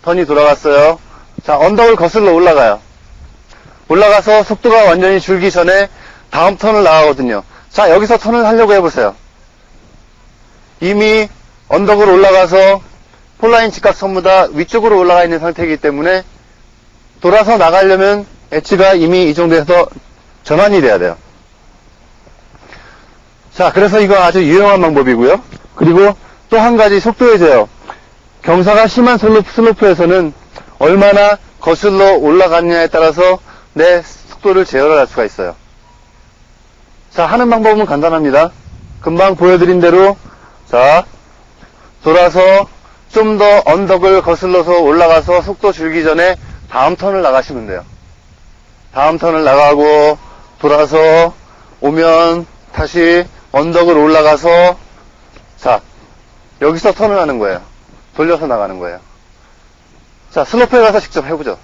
턴이 돌아갔어요. 자, 언덕을 거슬러 올라가요. 올라가서 속도가 완전히 줄기 전에 다음 턴을 나가거든요. 자, 여기서 턴을 하려고 해보세요. 이미 언덕을 올라가서 폴라인 직각선보다 위쪽으로 올라가 있는 상태이기 때문에 돌아서 나가려면 엣지가 이미 이 정도에서 전환이 돼야 돼요. 자, 그래서 이거 아주 유용한 방법이고요. 그리고 또 한 가지 속도의 제어. 경사가 심한 슬로프에서는 얼마나 거슬러 올라가느냐에 따라서 내 속도를 제어를 할 수가 있어요. 자, 하는 방법은 간단합니다. 금방 보여드린 대로, 자, 돌아서 좀 더 언덕을 거슬러서 올라가서 속도 줄기 전에 다음 턴을 나가시면 돼요. 다음 턴을 나가고 돌아서 오면 다시 언덕을 올라가서, 자, 여기서 턴을 하는 거예요. 돌려서 나가는 거예요. 자, 슬로프에 가서 직접 해보죠.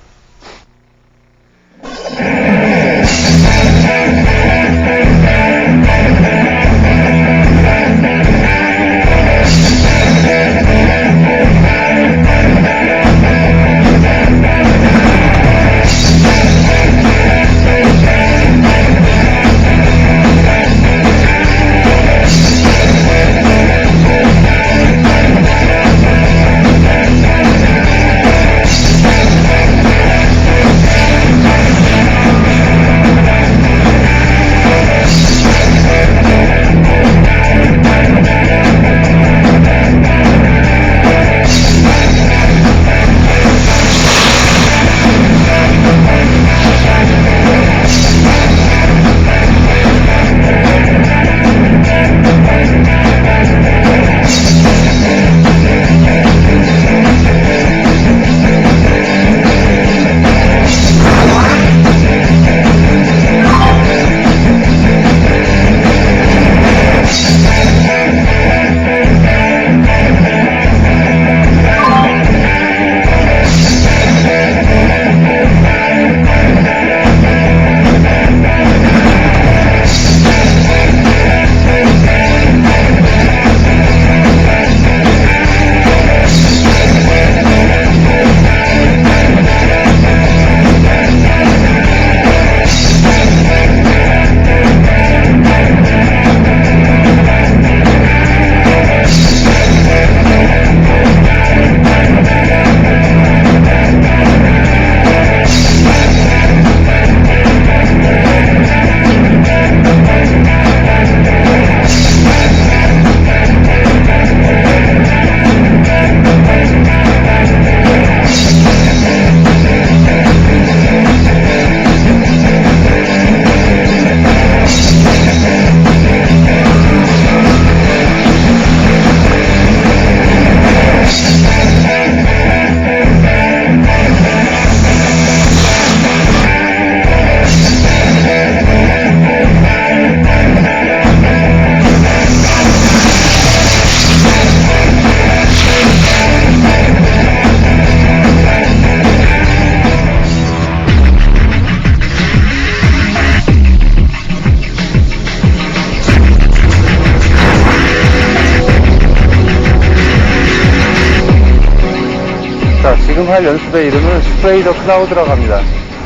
할 연습의 이름은 스프레이 더 크라우드라고 합니다.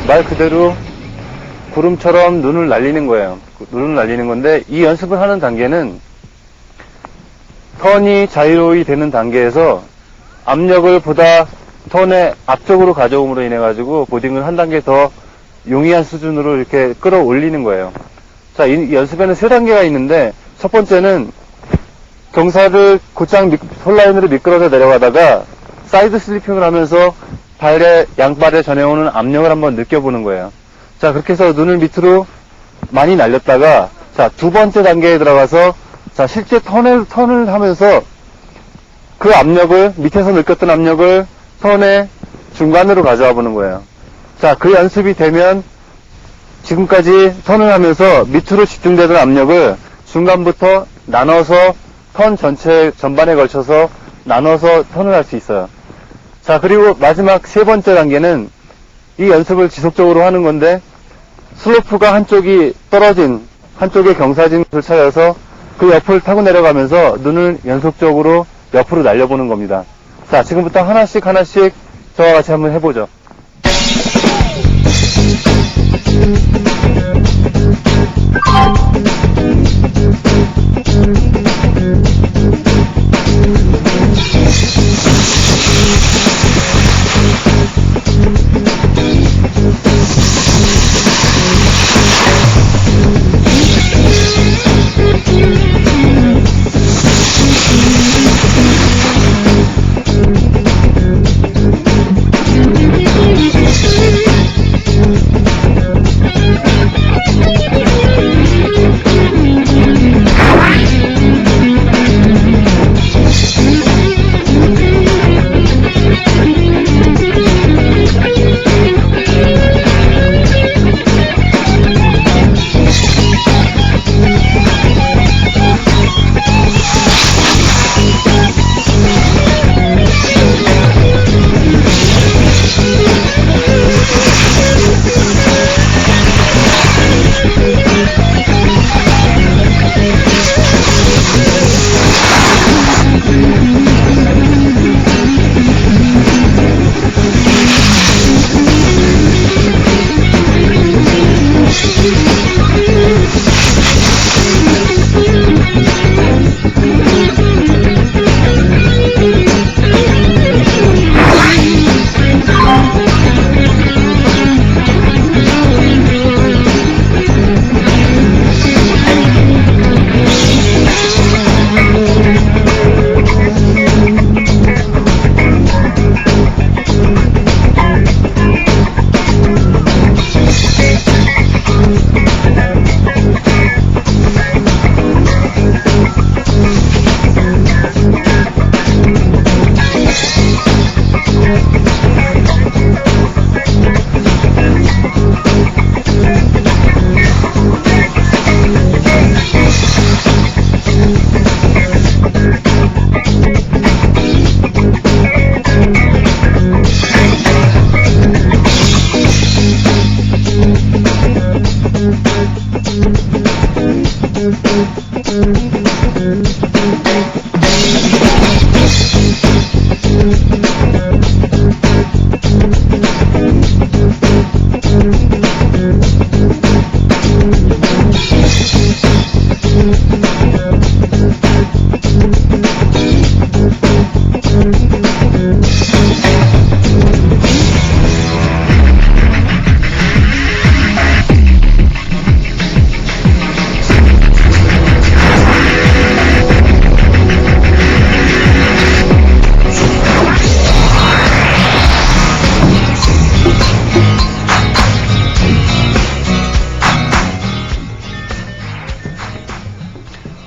말 그대로 구름처럼 눈을 날리는 거예요. 눈을 날리는 건데, 이 연습을 하는 단계는 턴이 자유로이 되는 단계에서 압력을 보다 턴의 앞쪽으로 가져옴으로 인해 가지고 보딩을 한 단계 더 용이한 수준으로 이렇게 끌어올리는 거예요. 자, 이 연습에는 3단계가 있는데, 첫 번째는 경사를 곧장 홀라인으로 미끄러져 내려가다가 사이드 슬리핑을 하면서 양발에 전해오는 압력을 한번 느껴보는 거예요. 자, 그렇게 해서 눈을 밑으로 많이 날렸다가, 자, 2번째 단계에 들어가서, 자, 실제 턴을 하면서 그 압력을, 밑에서 느꼈던 압력을 턴의 중간으로 가져와 보는 거예요. 자, 그 연습이 되면 지금까지 턴을 하면서 밑으로 집중되던 압력을 중간부터 나눠서 턴 전반에 걸쳐서 나눠서 턴을 할 수 있어요. 자, 그리고 마지막 3번째 단계는 이 연습을 지속적으로 하는 건데, 슬로프가 한쪽이 떨어진, 한쪽의 경사진을 찾아서 그 옆을 타고 내려가면서 눈을 연속적으로 옆으로 날려보는 겁니다. 자, 지금부터 하나씩 저와 같이 한번 해보죠.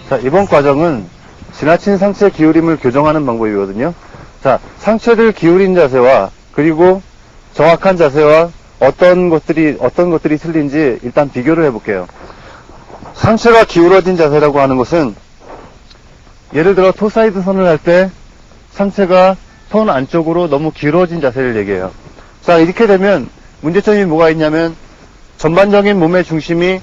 자, 이번 과정은 지나친 상체 기울임을 교정하는 방법이거든요. 자, 상체를 기울인 자세와 그리고 정확한 자세와 어떤 것들이 틀린지 일단 비교를 해볼게요. 상체가 기울어진 자세라고 하는 것은 예를 들어 토사이드 선을 할 때 상체가 턴 안쪽으로 너무 기울어진 자세를 얘기해요. 자, 이렇게 되면 문제점이 뭐가 있냐면 전반적인 몸의 중심이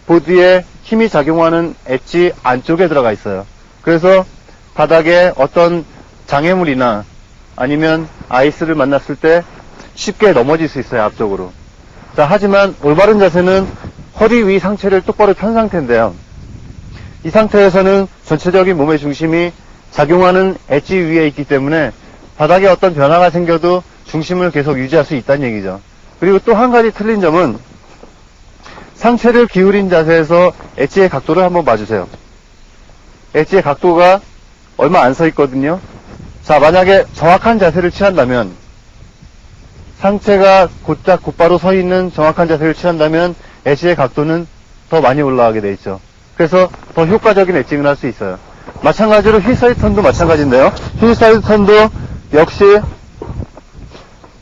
보드에 힘이 작용하는 엣지 안쪽에 들어가 있어요. 그래서 바닥에 어떤 장애물이나 아니면 아이스를 만났을 때 쉽게 넘어질 수 있어요, 앞쪽으로. 자, 하지만 올바른 자세는 허리 위 상체를 똑바로 편 상태인데요. 이 상태에서는 전체적인 몸의 중심이 작용하는 엣지 위에 있기 때문에 바닥에 어떤 변화가 생겨도 중심을 계속 유지할 수 있다는 얘기죠. 그리고 또 한 가지 틀린 점은 상체를 기울인 자세에서 엣지의 각도를 한번 봐주세요. 엣지의 각도가 얼마 안 서 있거든요. 자, 만약에 정확한 자세를 취한다면, 상체가 곧바로 서 있는 정확한 자세를 취한다면 엣지의 각도는 더 많이 올라가게 돼 있죠. 그래서 더 효과적인 엣징을 할 수 있어요. 마찬가지로 힐사이드 턴도 마찬가지인데요. 힐사이드 턴도 역시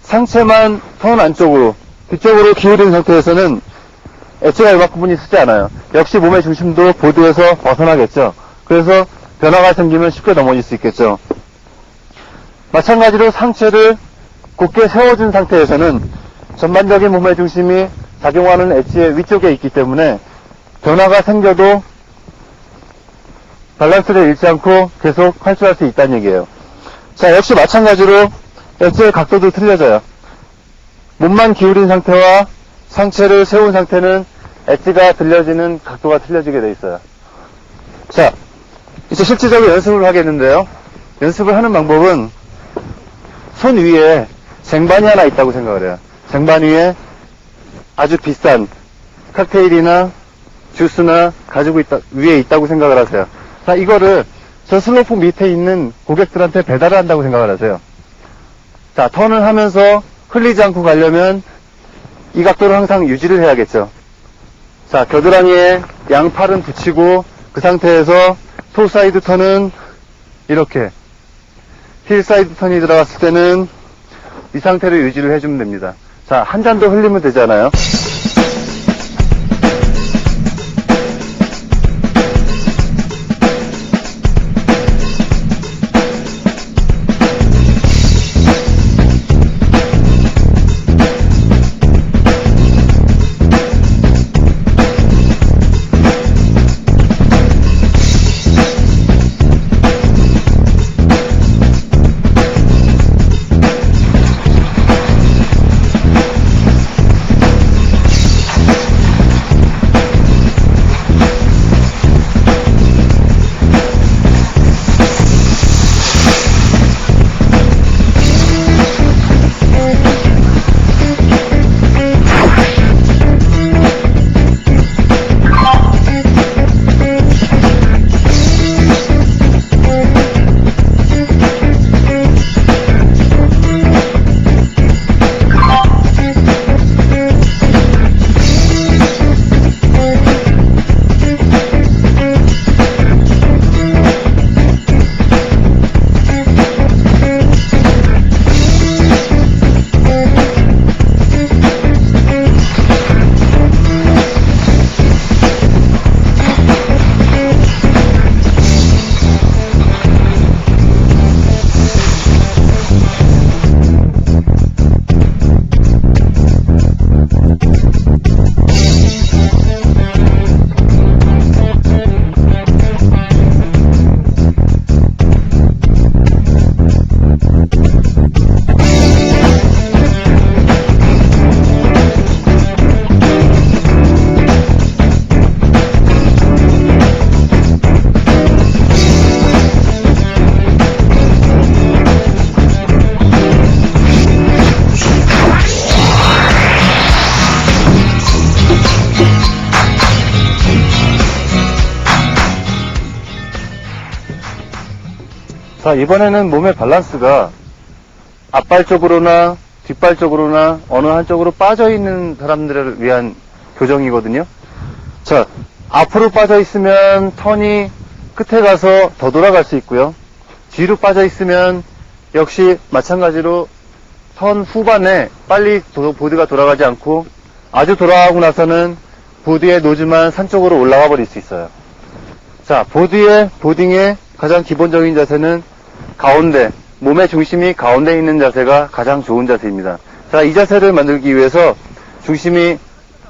상체만 턴 안쪽으로, 뒤쪽으로 기울인 상태에서는 엣지가 이만큼은 쓰지 않아요. 역시 몸의 중심도 보드에서 벗어나겠죠. 그래서 변화가 생기면 쉽게 넘어질 수 있겠죠. 마찬가지로 상체를 곧게 세워준 상태에서는 전반적인 몸의 중심이 작용하는 엣지의 위쪽에 있기 때문에 변화가 생겨도 밸런스를 잃지 않고 계속 활주할 수 있다는 얘기예요. 자, 역시 마찬가지로 엣지의 각도도 틀려져요. 몸만 기울인 상태와 상체를 세운 상태는 엣지가 들려지는 각도가 틀려지게 돼 있어요. 자, 이제 실질적으로 연습을 하겠는데요. 연습을 하는 방법은 손 위에 쟁반이 하나 있다고 생각을 해요. 쟁반 위에 아주 비싼 칵테일이나 주스나 가지고 위에 있다고 생각을 하세요. 자, 이거를 저 슬로프 밑에 있는 고객들한테 배달을 한다고 생각을 하세요. 자, 턴을 하면서 흘리지 않고 가려면 이 각도를 항상 유지를 해야겠죠. 자, 겨드랑이에 양팔은 붙이고 그 상태에서 토 사이드 턴은 이렇게, 힐 사이드 턴이 들어갔을 때는 이 상태로 유지를 해주면 됩니다. 자, 한 잔 더 흘리면 되잖아요. 자, 이번에는 몸의 밸런스가 앞발 쪽으로나 뒷발 쪽으로나 어느 한쪽으로 빠져있는 사람들을 위한 교정이거든요. 자, 앞으로 빠져있으면 턴이 끝에 가서 더 돌아갈 수 있고요. 뒤로 빠져있으면 역시 마찬가지로 턴 후반에 빨리 보드가 돌아가지 않고 아주 돌아가고 나서는 보드의 노즈만 산 쪽으로 올라가 버릴 수 있어요. 자, 보딩의 가장 기본적인 자세는 가운데, 몸의 중심이 가운데 있는 자세가 가장 좋은 자세입니다. 자, 이 자세를 만들기 위해서 중심이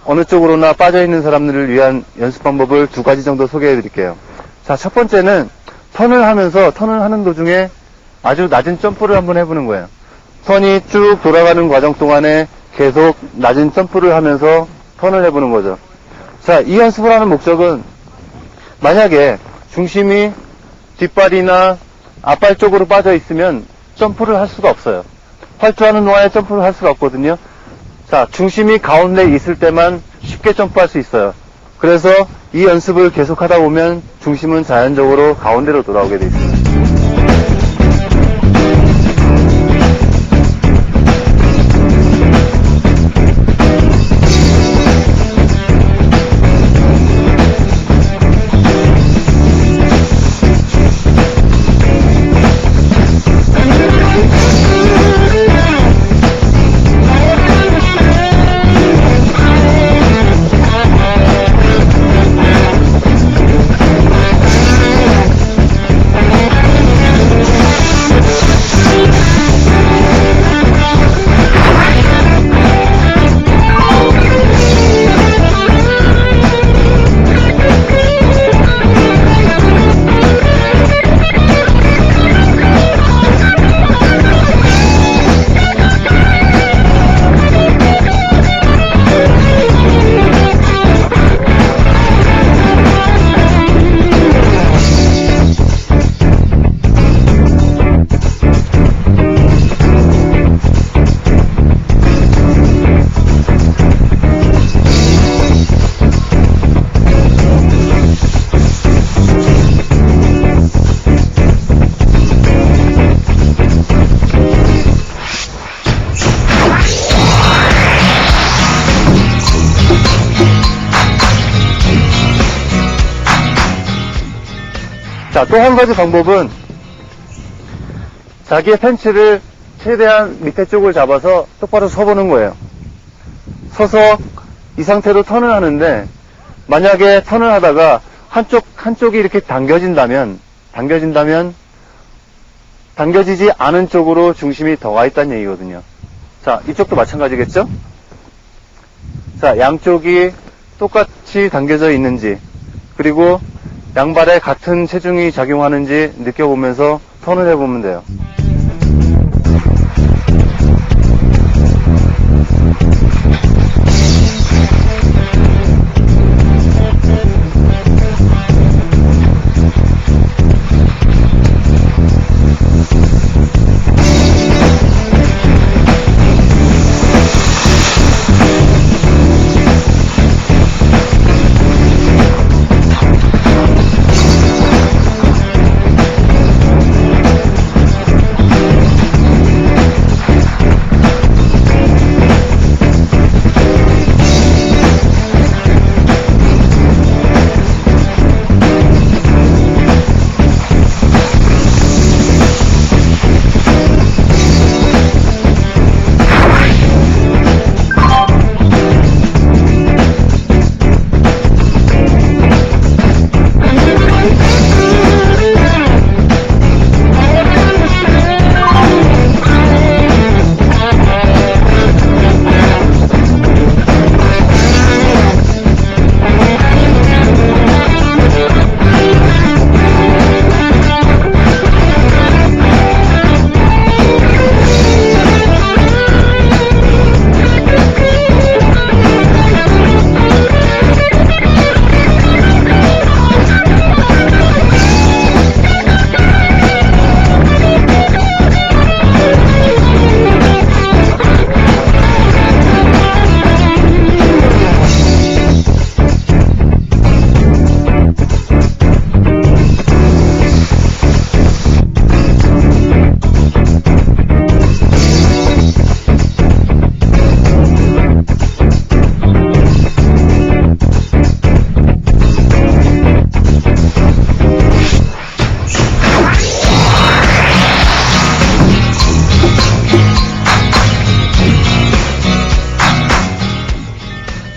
어느 쪽으로나 빠져있는 사람들을 위한 연습 방법을 두 가지 정도 소개해 드릴게요. 자, 첫 번째는 턴을 하는 도중에 아주 낮은 점프를 한번 해보는 거예요. 턴이 쭉 돌아가는 과정 동안에 계속 낮은 점프를 하면서 턴을 해보는 거죠. 자, 이 연습을 하는 목적은 만약에 중심이 뒷발이나 앞발 쪽으로 빠져 있으면 점프를 할 수가 없어요. 활주하는 동안에 점프를 할 수가 없거든요. 자, 중심이 가운데 있을 때만 쉽게 점프할 수 있어요. 그래서 이 연습을 계속 하다 보면 중심은 자연적으로 가운데로 돌아오게 돼 있습니다. 자, 또 한 가지 방법은 자기의 팬츠를 최대한 밑에 쪽을 잡아서 똑바로 서보는 거예요. 서서 이 상태로 턴을 하는데, 만약에 턴을 하다가 한쪽이 이렇게 당겨지지 않은 쪽으로 중심이 더 가 있다는 얘기거든요. 자, 이쪽도 마찬가지겠죠? 자, 양쪽이 똑같이 당겨져 있는지, 그리고 양발에 같은 체중이 작용하는지 느껴보면서 턴을 해보면 돼요.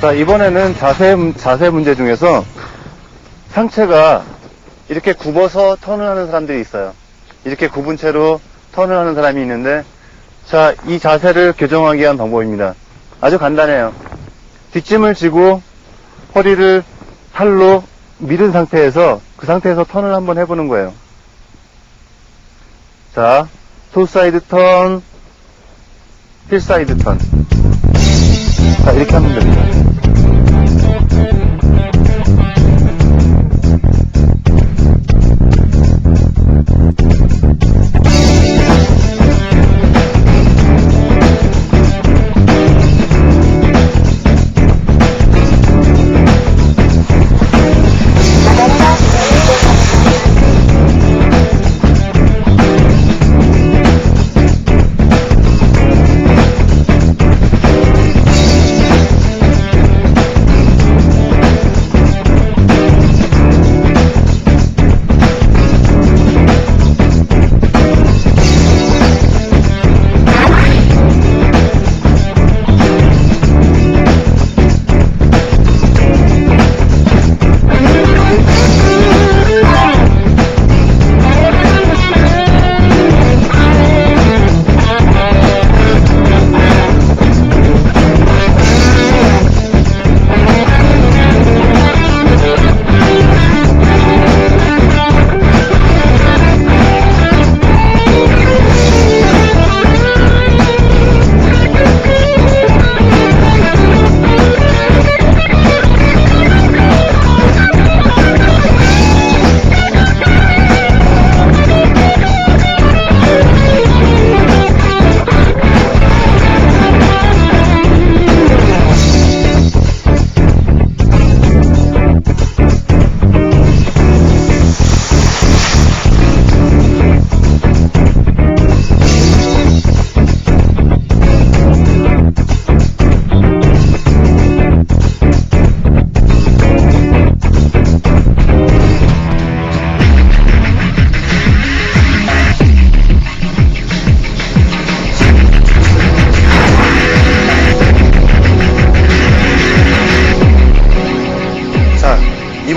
자, 이번에는 자세 문제 중에서 상체가 이렇게 굽어서 턴을 하는 사람들이 있어요. 이렇게 굽은 채로 턴을 하는 사람이 있는데, 자, 이 자세를 교정하기 위한 방법입니다. 아주 간단해요. 뒷짐을 지고 허리를 팔로 밀은 상태에서 그 상태에서 턴을 한번 해보는 거예요. 자, 토 사이드 턴, 힐 사이드 턴. 자, 이렇게 하면 됩니다.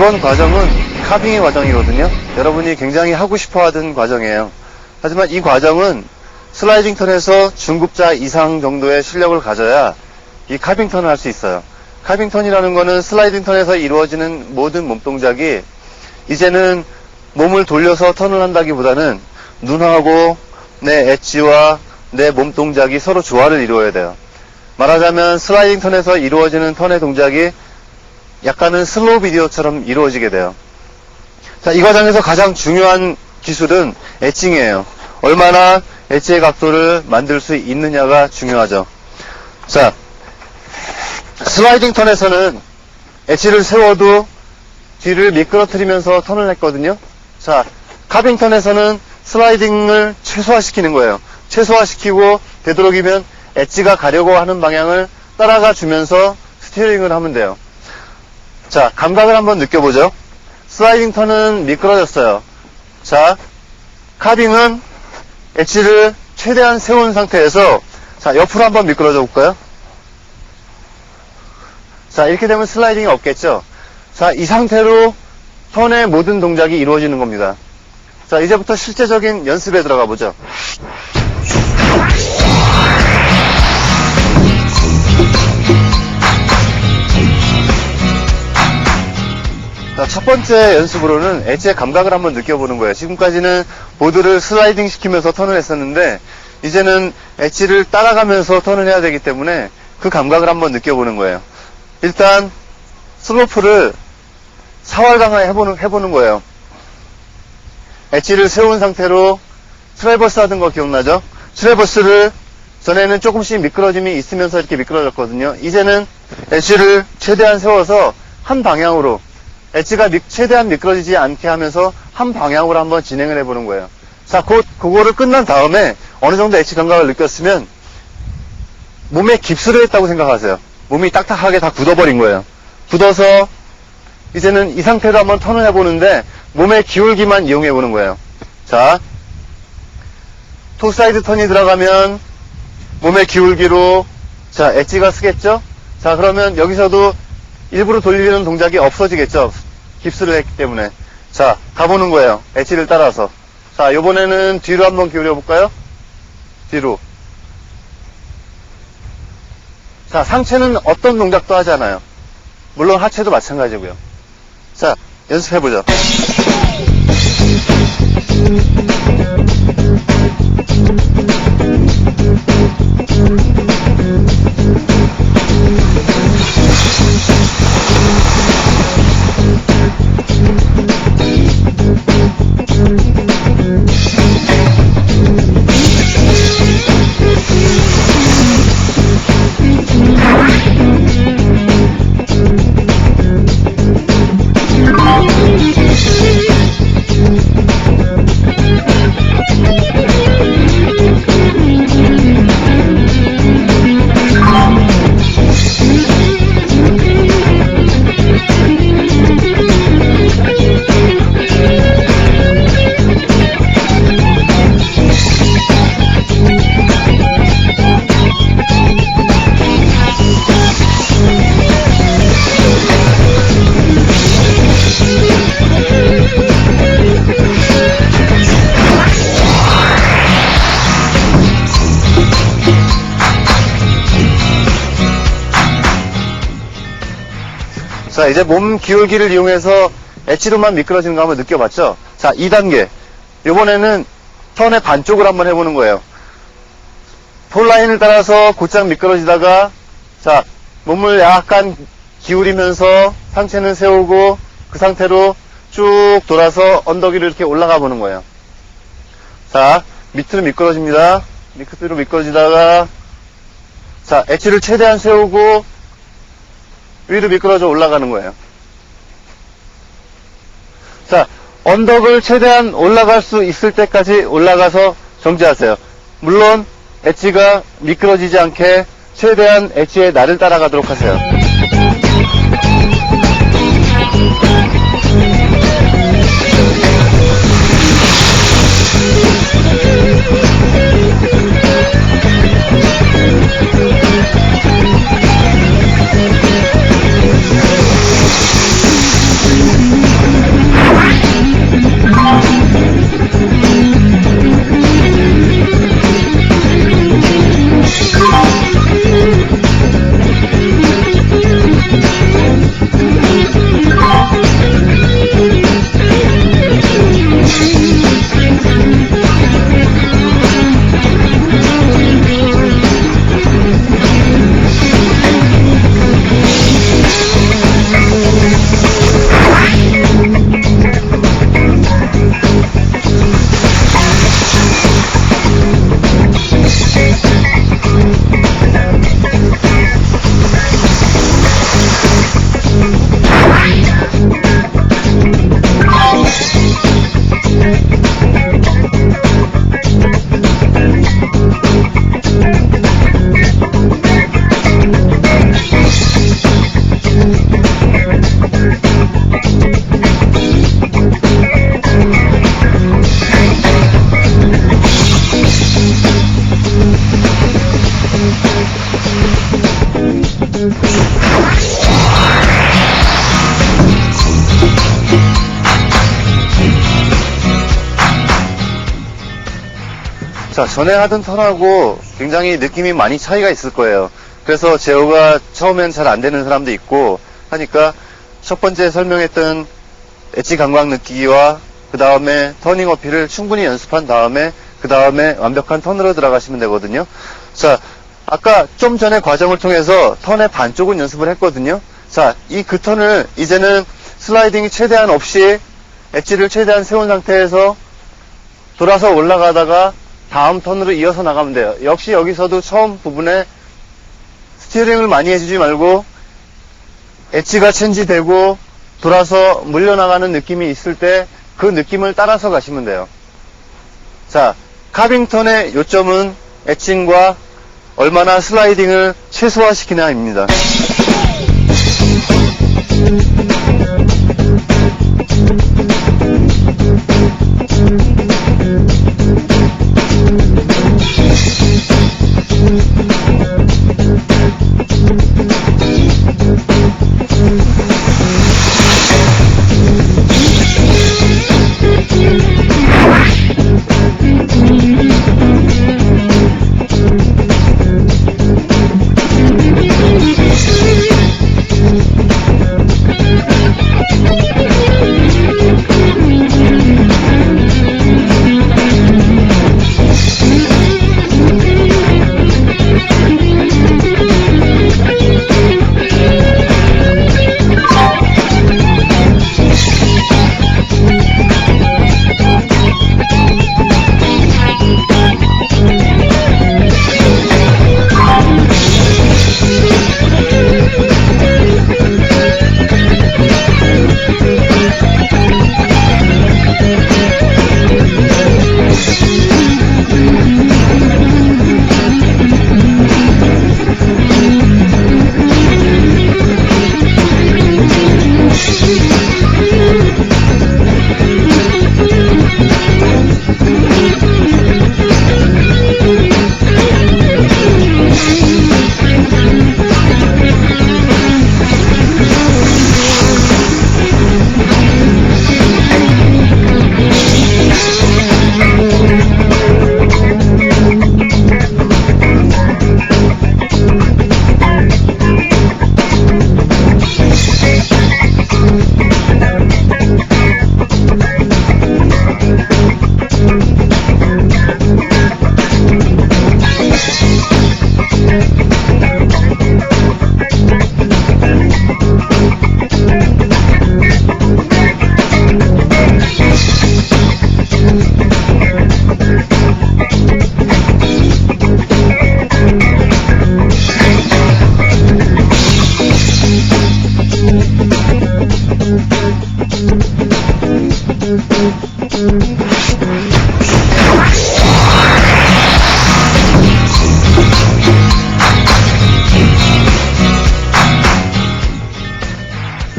이번 과정은 카빙의 과정이거든요. 여러분이 굉장히 하고 싶어 하던 과정이에요. 하지만 이 과정은 슬라이딩 턴에서 중급자 이상 정도의 실력을 가져야 이 카빙 턴을 할 수 있어요. 카빙 턴이라는 거는 슬라이딩 턴에서 이루어지는 모든 몸 동작이 이제는 몸을 돌려서 턴을 한다기보다는 눈하고 내 엣지와 내 몸 동작이 서로 조화를 이루어야 돼요. 말하자면 슬라이딩 턴에서 이루어지는 턴의 동작이 약간은 슬로우 비디오처럼 이루어지게 돼요. 자, 이 과정에서 가장 중요한 기술은 엣징이에요. 얼마나 엣지의 각도를 만들 수 있느냐가 중요하죠. 자, 슬라이딩 턴에서는 엣지를 세워도 뒤를 미끄러뜨리면서 턴을 했거든요. 자, 카빙 턴에서는 슬라이딩을 최소화시키는 거예요. 최소화시키고 되도록이면 엣지가 가려고 하는 방향을 따라가 주면서 스티어링을 하면 돼요. 자, 감각을 한번 느껴보죠. 슬라이딩 턴은 미끄러졌어요. 자, 카빙은 엣지를 최대한 세운 상태에서 자, 옆으로 한번 미끄러져 볼까요? 자, 이렇게 되면 슬라이딩이 없겠죠. 자, 이 상태로 턴의 모든 동작이 이루어지는 겁니다. 자, 이제부터 실제적인 연습에 들어가 보죠. 자, 첫 번째 연습으로는 엣지의 감각을 한번 느껴보는 거예요. 지금까지는 보드를 슬라이딩 시키면서 턴을 했었는데 이제는 엣지를 따라가면서 턴을 해야 되기 때문에 그 감각을 한번 느껴보는 거예요. 일단 슬로프를 4월 강화에 해보는 거예요. 엣지를 세운 상태로 트래버스 하던 거 기억나죠? 트래버스를 전에는 조금씩 미끄러짐이 있으면서 이렇게 미끄러졌거든요. 이제는 엣지를 최대한 세워서 한 방향으로 엣지가 최대한 미끄러지지 않게 하면서 한 방향으로 한번 진행을 해보는 거예요. 자, 그거를 끝난 다음에 어느 정도 엣지 감각을 느꼈으면 몸에 깁스를 했다고 생각하세요. 몸이 딱딱하게 다 굳어버린 거예요. 굳어서 이제는 이 상태로 한번 턴을 해보는데 몸의 기울기만 이용해보는 거예요. 자, 토사이드 턴이 들어가면 몸의 기울기로 자, 엣지가 쓰겠죠? 자, 그러면 여기서도 일부러 돌리는 동작이 없어지겠죠? 깁스를 했기 때문에. 자, 가보는 거예요. 엣지를 따라서. 자, 요번에는 뒤로 한번 기울여 볼까요? 뒤로. 자, 상체는 어떤 동작도 하지 않아요. 물론 하체도 마찬가지고요. 자, 연습해보죠. 자, 이제 몸 기울기를 이용해서 엣지로만 미끄러지는 거 한번 느껴봤죠? 자, 2단계. 이번에는 턴의 반쪽을 한번 해보는 거예요. 폴라인을 따라서 곧장 미끄러지다가 자, 몸을 약간 기울이면서 상체는 세우고 그 상태로 쭉 돌아서 언덕 위로 이렇게 올라가 보는 거예요. 자, 밑으로 미끄러집니다. 밑으로 미끄러지다가 자, 엣지를 최대한 세우고 위로 미끄러져 올라가는 거예요. 자, 언덕을 최대한 올라갈 수 있을 때까지 올라가서 정지하세요. 물론 엣지가 미끄러지지 않게 최대한 엣지의 날을 따라가도록 하세요. 자, 전에 하던 턴하고 굉장히 느낌이 많이 차이가 있을 거예요. 그래서 제어가 처음엔 잘 안 되는 사람도 있고 하니까 첫 번째 설명했던 엣지 감각 느끼기와 그 다음에 터닝 어필을 충분히 연습한 다음에 그 다음에 완벽한 턴으로 들어가시면 되거든요. 자, 아까 좀 전에 과정을 통해서 턴의 반쪽은 연습을 했거든요. 자, 그 턴을 이제는 슬라이딩이 최대한 없이 엣지를 최대한 세운 상태에서 돌아서 올라가다가 다음 턴으로 이어서 나가면 돼요. 역시 여기서도 처음 부분에 스티어링을 많이 해주지 말고 엣지가 체인지되고 돌아서 물려나가는 느낌이 있을 때 그 느낌을 따라서 가시면 돼요. 자, 카빙턴의 요점은 엣징과 얼마나 슬라이딩을 최소화시키냐입니다.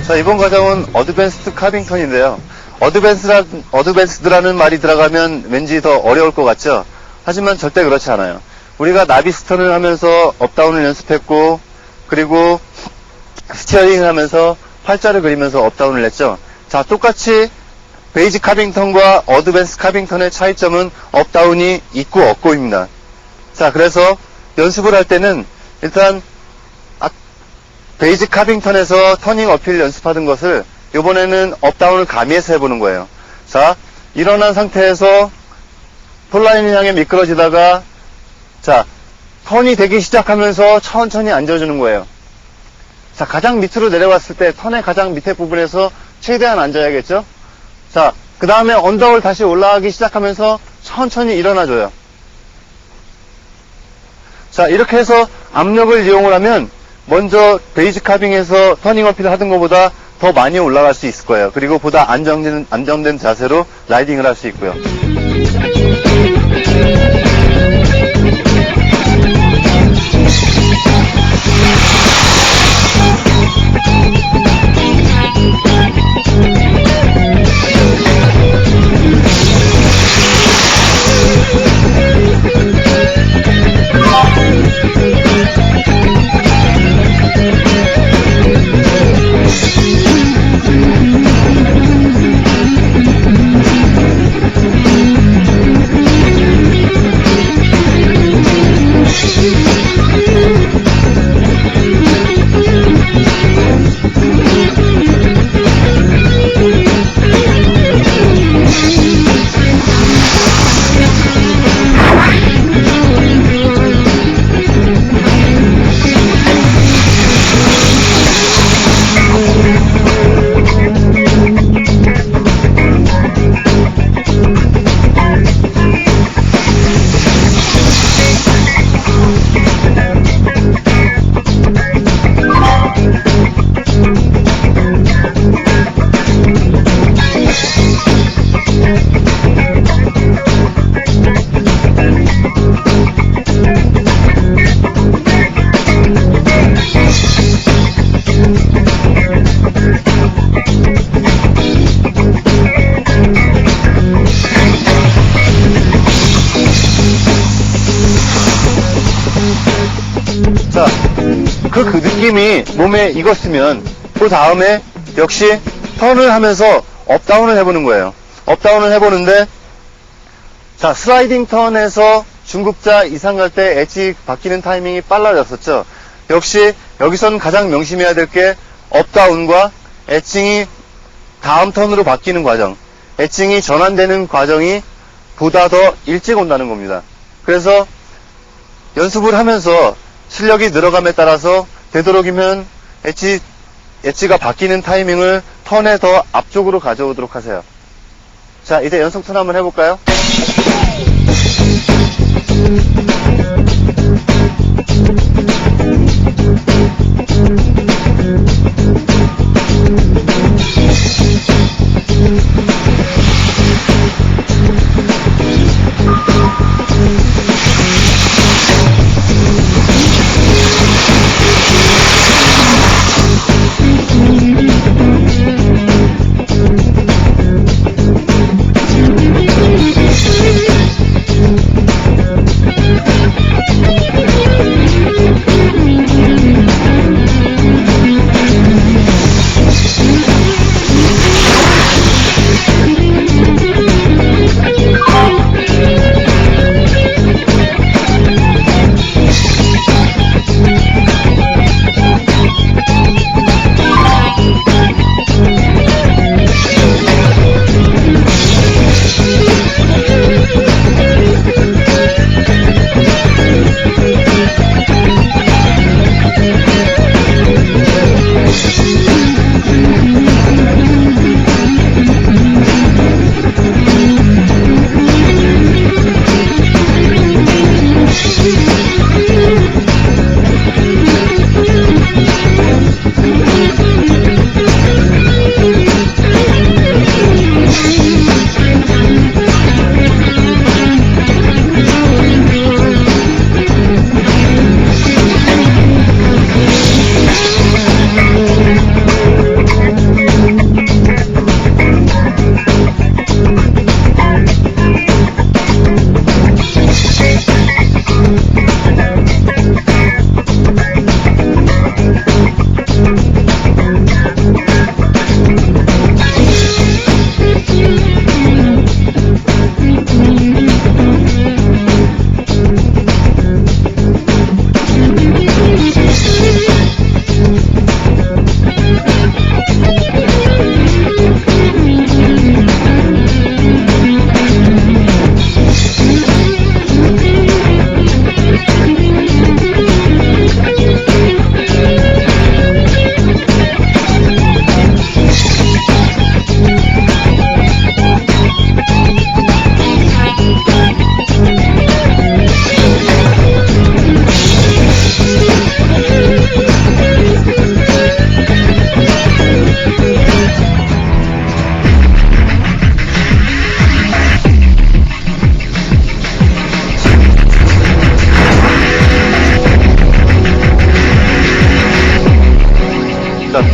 자, 이번 과정은 어드밴스드 카빙턴인데요. 어드밴스드라는 말이 들어가면 왠지 더 어려울 것 같죠? 하지만 절대 그렇지 않아요. 우리가 나비스턴을 하면서 업다운을 연습했고, 그리고 스티어링을 하면서 팔자를 그리면서 업다운을 했죠. 자, 똑같이 베이직 카빙턴과 어드밴스 카빙턴의 차이점은 업다운이 있고 없고입니다. 자, 그래서 연습을 할 때는 일단 베이직 카빙턴에서 터닝 어필 연습하던 것을 이번에는 업다운을 가미해서 해보는 거예요. 자, 일어난 상태에서 폴라인을 향해 미끄러지다가 자, 턴이 되기 시작하면서 천천히 앉아주는 거예요. 자, 가장 밑으로 내려왔을 때 턴의 가장 밑에 부분에서 최대한 앉아야겠죠? 자, 그 다음에 언덕을 다시 올라가기 시작하면서 천천히 일어나줘요. 자, 이렇게 해서 압력을 이용을 하면 먼저 베이직 카빙에서 터닝 어필을 하던 것보다 더 많이 올라갈 수 있을 거예요. 그리고 보다 안정된 자세로 라이딩을 할 수 있고요. 그 느낌이 몸에 익었으면 그 다음에 역시 턴을 하면서 업다운을 해보는 거예요. 업다운을 해보는데, 자, 슬라이딩 턴에서 중급자 이상 갈 때 엣지 바뀌는 타이밍이 빨라졌었죠. 역시 여기서는 가장 명심해야 될 게 업다운과 엣징이 다음 턴으로 바뀌는 과정, 엣징이 전환되는 과정이 보다 더 일찍 온다는 겁니다. 그래서 연습을 하면서 실력이 늘어감에 따라서 되도록이면 엣지가 바뀌는 타이밍을 턴에 더 앞쪽으로 가져오도록 하세요. 자, 이제 연속 턴 한번 해볼까요?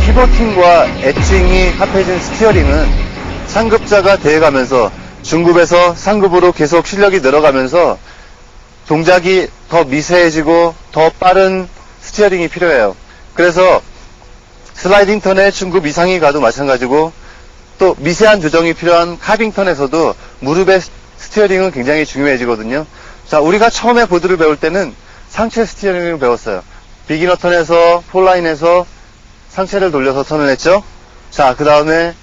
피버팅과 엣징이 합해진 스티어링은 상급자가 돼가면서 중급에서 상급으로 계속 실력이 늘어가면서 동작이 더 미세해지고 더 빠른 스티어링이 필요해요. 그래서 슬라이딩 턴에 중급 이상이 가도 마찬가지고 또 미세한 조정이 필요한 카빙 턴에서도 무릎의 스티어링은 굉장히 중요해지거든요. 자, 우리가 처음에 보드를 배울 때는 상체 스티어링을 배웠어요. 비기너 턴에서 폴라인에서 상체를 돌려서 턴을 했죠. 자, 그 다음에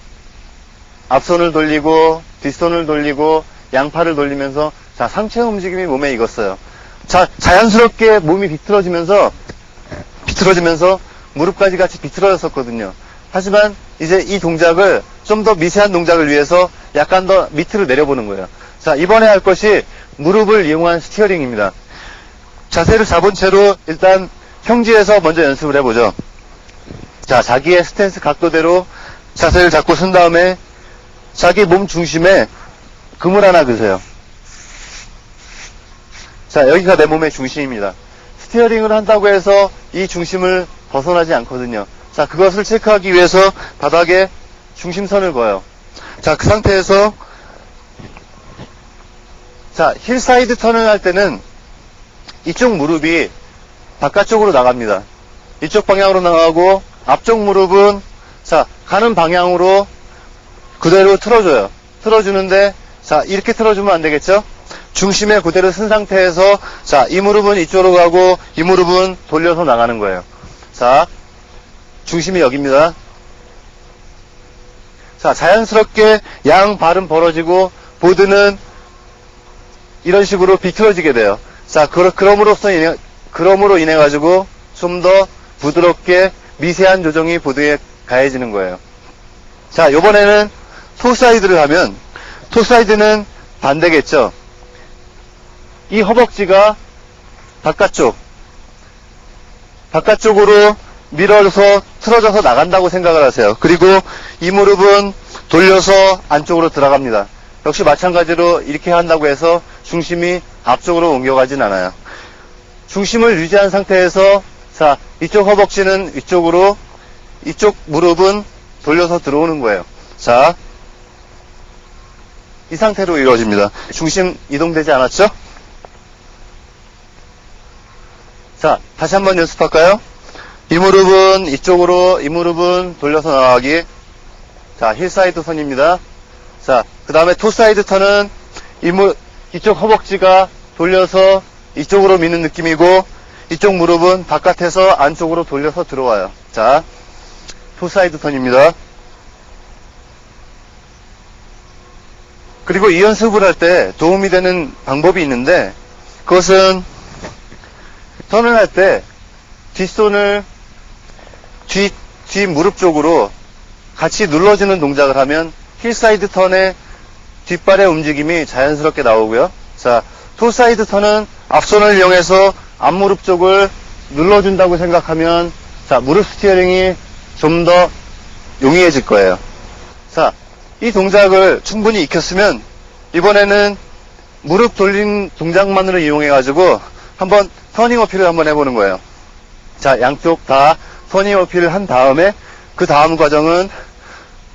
앞손을 돌리고 뒷손을 돌리고 양팔을 돌리면서 자, 상체 움직임이 몸에 익었어요. 자, 자연스럽게 몸이 비틀어지면서 무릎까지 같이 비틀어졌었거든요. 하지만 이제 이 동작을 좀 더 미세한 동작을 위해서 약간 더 밑으로 내려보는 거예요. 자, 이번에 할 것이 무릎을 이용한 스티어링입니다. 자세를 잡은 채로 일단 평지에서 먼저 연습을 해보죠. 자, 자기의 스탠스 각도대로 자세를 잡고 쓴 다음에 자기 몸 중심에 금을 하나 그으세요. 자, 여기가 내 몸의 중심입니다. 스티어링을 한다고 해서 이 중심을 벗어나지 않거든요. 자, 그것을 체크하기 위해서 바닥에 중심선을 그어요. 자, 그 상태에서 자, 힐사이드 턴을 할 때는 이쪽 무릎이 바깥쪽으로 나갑니다. 이쪽 방향으로 나가고 앞쪽 무릎은 자 가는 방향으로 그대로 틀어줘요. 틀어주는데 자 이렇게 틀어주면 안 되겠죠? 중심에 그대로 쓴 상태에서 자 이 무릎은 이쪽으로 가고 이 무릎은 돌려서 나가는 거예요. 자 중심이 여기입니다. 자 자연스럽게 양 발은 벌어지고 보드는 이런 식으로 비틀어지게 돼요. 자 그럼으로 인해 가지고 좀 더 부드럽게 미세한 조정이 보드에 가해지는 거예요. 자 이번에는 토사이드를 하면 토사이드는 반대겠죠. 이 허벅지가 바깥쪽으로 밀어서 틀어져서 나간다고 생각을 하세요. 그리고 이 무릎은 돌려서 안쪽으로 들어갑니다. 역시 마찬가지로 이렇게 한다고 해서 중심이 앞쪽으로 옮겨가진 않아요. 중심을 유지한 상태에서 자 이쪽 허벅지는 위쪽으로 이쪽 무릎은 돌려서 들어오는 거예요. 자 이 상태로 이루어집니다. 중심 이동되지 않았죠? 자 다시 한번 연습할까요? 이 무릎은 이쪽으로 이 무릎은 돌려서 나가기. 자 힐사이드 턴입니다. 자 그 다음에 토사이드 턴은 이쪽 허벅지가 돌려서 이쪽으로 미는 느낌이고 이쪽 무릎은 바깥에서 안쪽으로 돌려서 들어와요. 자 토사이드 턴입니다. 그리고 이 연습을 할 때 도움이 되는 방법이 있는데 그것은 턴을 할 때 뒷손을 뒤 무릎 쪽으로 같이 눌러주는 동작을 하면 힐사이드 턴의 뒷발의 움직임이 자연스럽게 나오고요. 자, 토사이드 턴은 앞손을 이용해서 앞무릎 쪽을 눌러준다고 생각하면 자, 무릎 스티어링이 좀 더 용이해질 거예요. 자, 이 동작을 충분히 익혔으면 이번에는 무릎 돌린 동작만으로 이용해가지고 한번 터닝 어필을 한번 해보는 거예요. 자, 양쪽 다 터닝 어필을 한 다음에 그 다음 과정은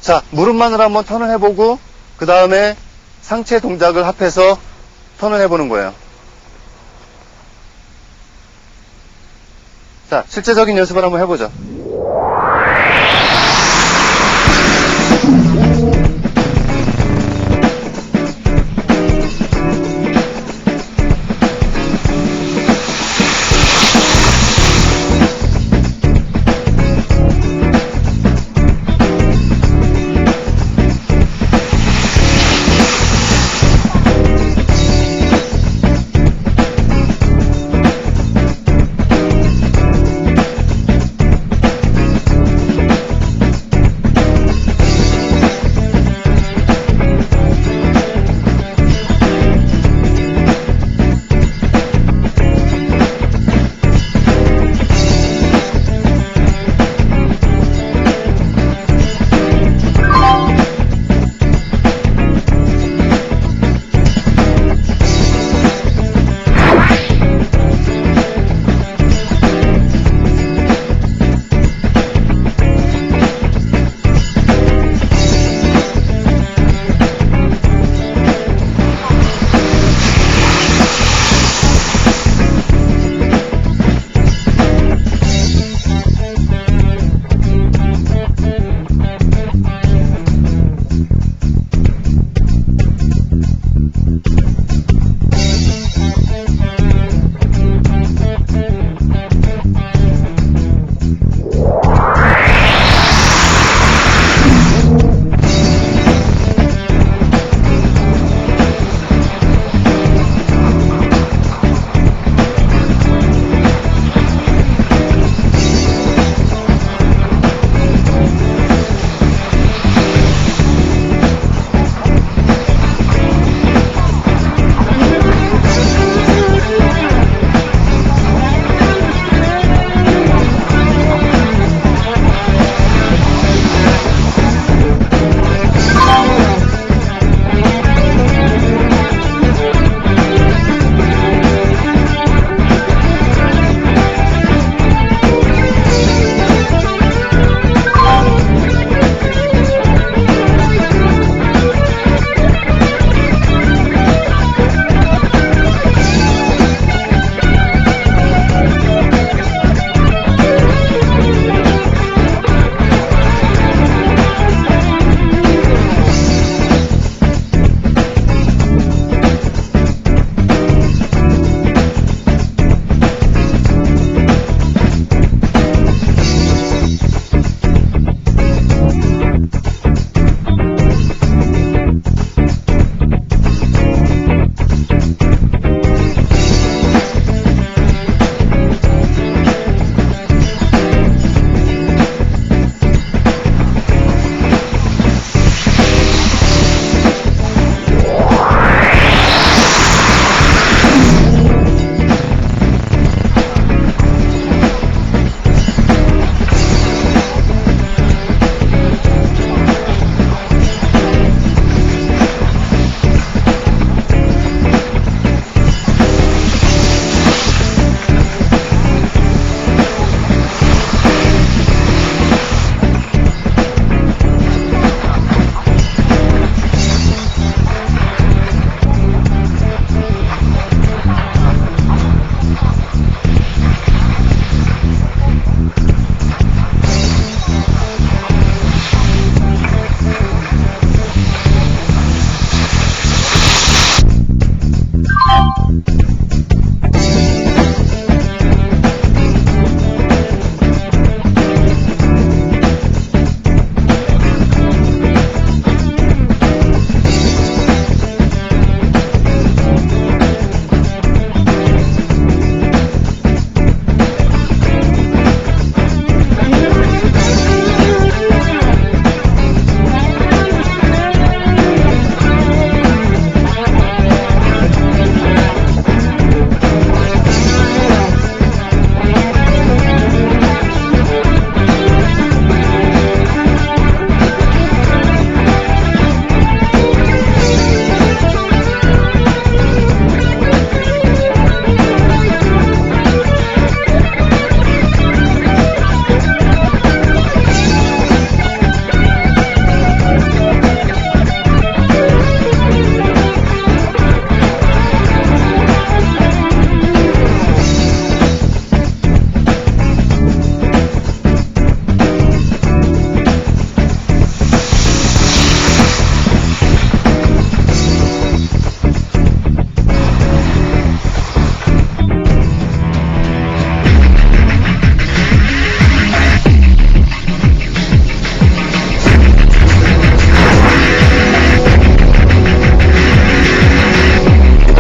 자, 무릎만으로 한번 턴을 해보고 그 다음에 상체 동작을 합해서 턴을 해보는 거예요. 자, 실제적인 연습을 한번 해보죠.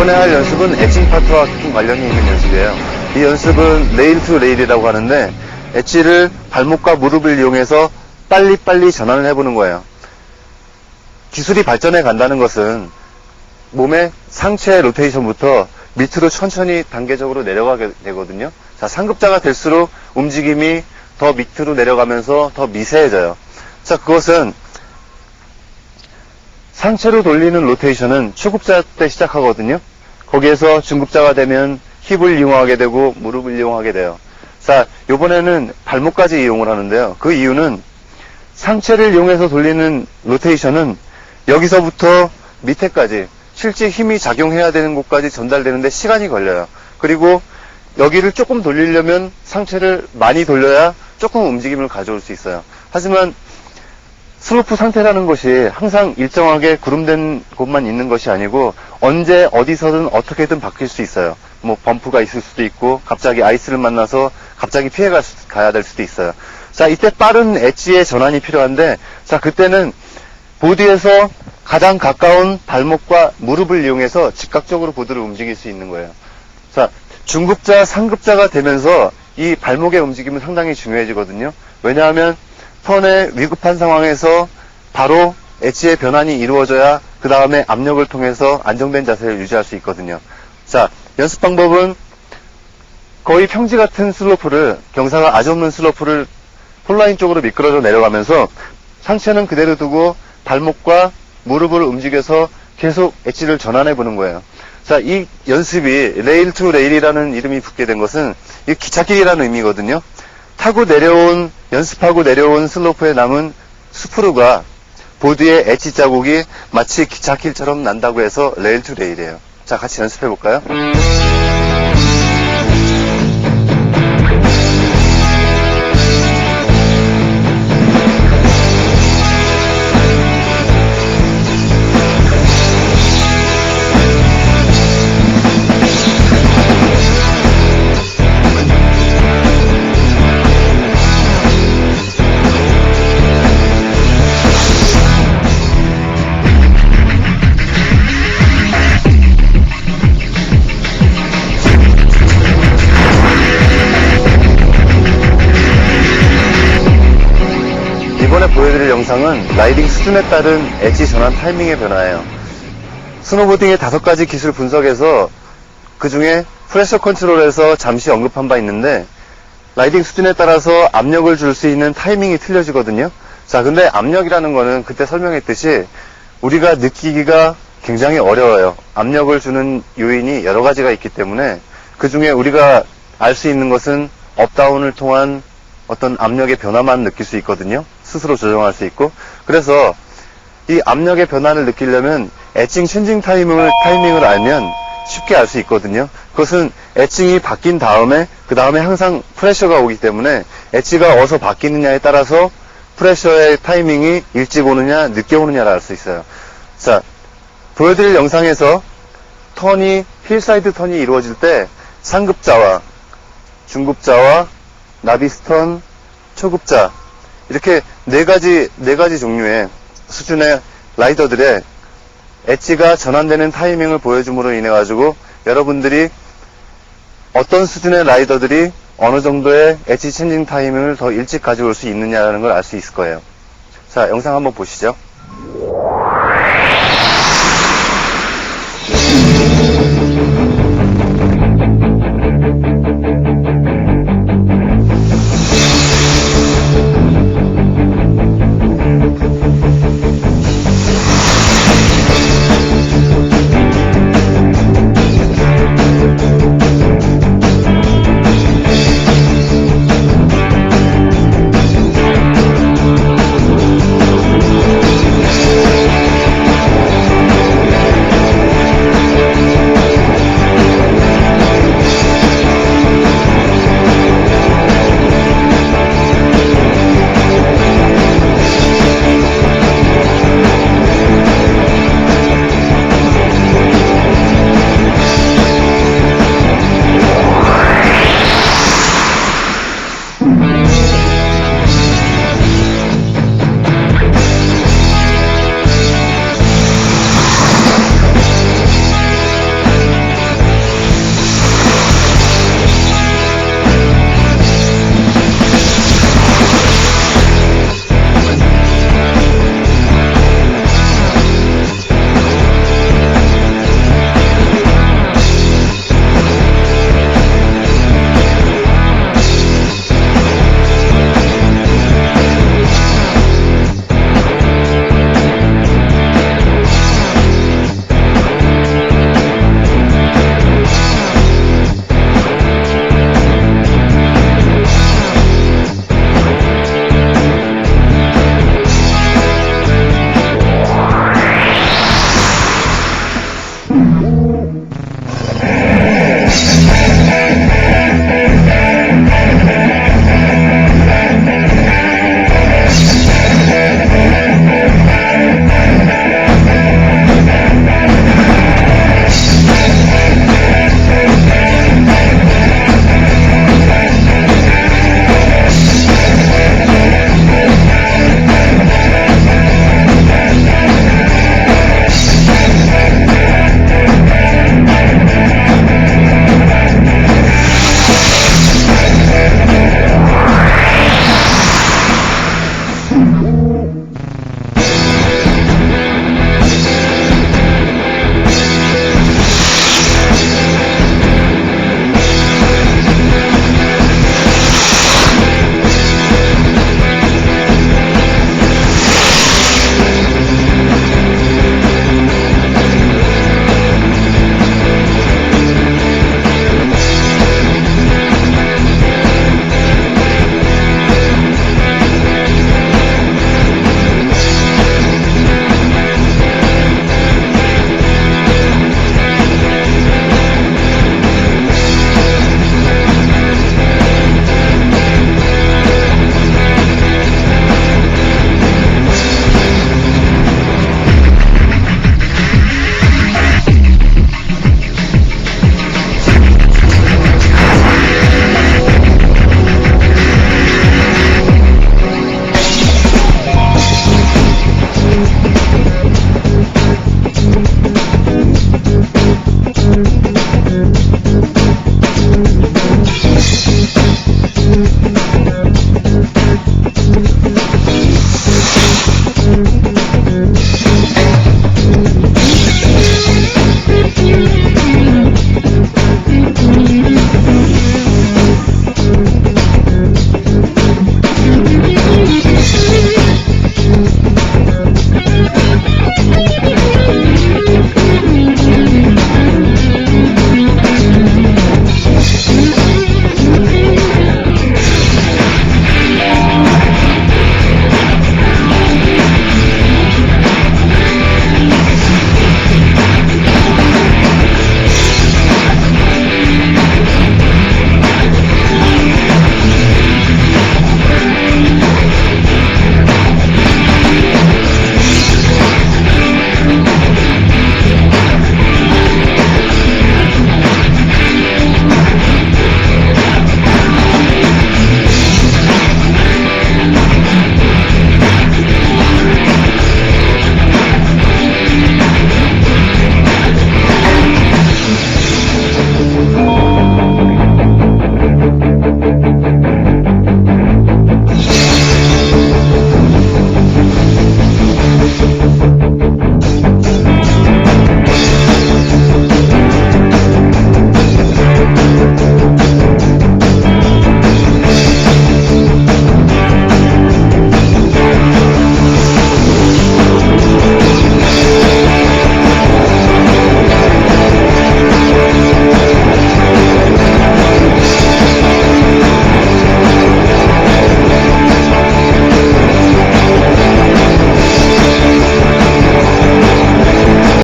이번에 할 연습은 엣징 파트와 좀 관련이 있는 연습이에요. 이 연습은 레일 투 레일이라고 하는데 엣지를 발목과 무릎을 이용해서 빨리빨리 전환을 해보는 거예요. 기술이 발전해 간다는 것은 몸의 상체 로테이션부터 밑으로 천천히 단계적으로 내려가게 되거든요. 자, 상급자가 될수록 움직임이 더 밑으로 내려가면서 더 미세해져요. 자, 그것은 상체로 돌리는 로테이션은 초급자 때 시작하거든요. 거기에서 중급자가 되면 힙을 이용하게 되고 무릎을 이용하게 돼요. 자, 요번에는 발목까지 이용을 하는데요. 그 이유는 상체를 이용해서 돌리는 로테이션은 여기서부터 밑에까지 실제 힘이 작용해야 되는 곳까지 전달되는데 시간이 걸려요. 그리고 여기를 조금 돌리려면 상체를 많이 돌려야 조금 움직임을 가져올 수 있어요. 하지만 슬로프 상태라는 것이 항상 일정하게 구름된 곳만 있는 것이 아니고 언제 어디서든 어떻게든 바뀔 수 있어요. 뭐 범프가 있을 수도 있고 갑자기 아이스를 만나서 갑자기 가야 될 수도 있어요. 자, 이때 빠른 엣지의 전환이 필요한데, 자, 그때는 보드에서 가장 가까운 발목과 무릎을 이용해서 즉각적으로 보드를 움직일 수 있는 거예요. 자, 중급자, 상급자가 되면서 이 발목의 움직임은 상당히 중요해지거든요. 왜냐하면 턴의 위급한 상황에서 바로 엣지의 변환이 이루어져야 그 다음에 압력을 통해서 안정된 자세를 유지할 수 있거든요. 자, 연습 방법은 거의 평지 같은 슬로프를, 경사가 아주 없는 슬로프를 폴라인 쪽으로 미끄러져 내려가면서 상체는 그대로 두고 발목과 무릎을 움직여서 계속 엣지를 전환해 보는 거예요. 자, 이 연습이 레일 투 레일이라는 이름이 붙게 된 것은 이 기찻길이라는 의미거든요. 연습하고 내려온 슬로프에 남은 스프루가 보드의 엣지 자국이 마치 기찻길처럼 난다고 해서 레일 투 레일이에요. 자, 같이 연습해 볼까요? 이번에 보여드릴 영상은 라이딩 수준에 따른 엣지 전환 타이밍의 변화예요. 스노보딩의 5가지 기술 분석에서 그 중에 프레셔 컨트롤에서 잠시 언급한 바 있는데 라이딩 수준에 따라서 압력을 줄 수 있는 타이밍이 틀려지거든요. 자, 근데 압력이라는 거는 그때 설명했듯이 우리가 느끼기가 굉장히 어려워요. 압력을 주는 요인이 여러 가지가 있기 때문에 그 중에 우리가 알 수 있는 것은 업다운을 통한 어떤 압력의 변화만 느낄 수 있거든요. 스스로 조정할 수 있고. 그래서 이 압력의 변화를 느끼려면 엣징 체인징 타이밍을 알면 쉽게 알 수 있거든요. 그것은 엣징이 바뀐 다음에 그 다음에 항상 프레셔가 오기 때문에 엣지가 어디서 바뀌느냐에 따라서 프레셔의 타이밍이 일찍 오느냐 늦게 오느냐를 알 수 있어요. 자, 보여드릴 영상에서 힐사이드 턴이 이루어질 때 상급자와 중급자와 나비스턴, 초급자 이렇게 네 가지 종류의 수준의 라이더들의 엣지가 전환되는 타이밍을 보여줌으로 인해 가지고 여러분들이 어떤 수준의 라이더들이 어느 정도의 엣지 체인징 타이밍을 더 일찍 가져올 수 있느냐라는 걸 알 수 있을 거예요. 자, 영상 한번 보시죠.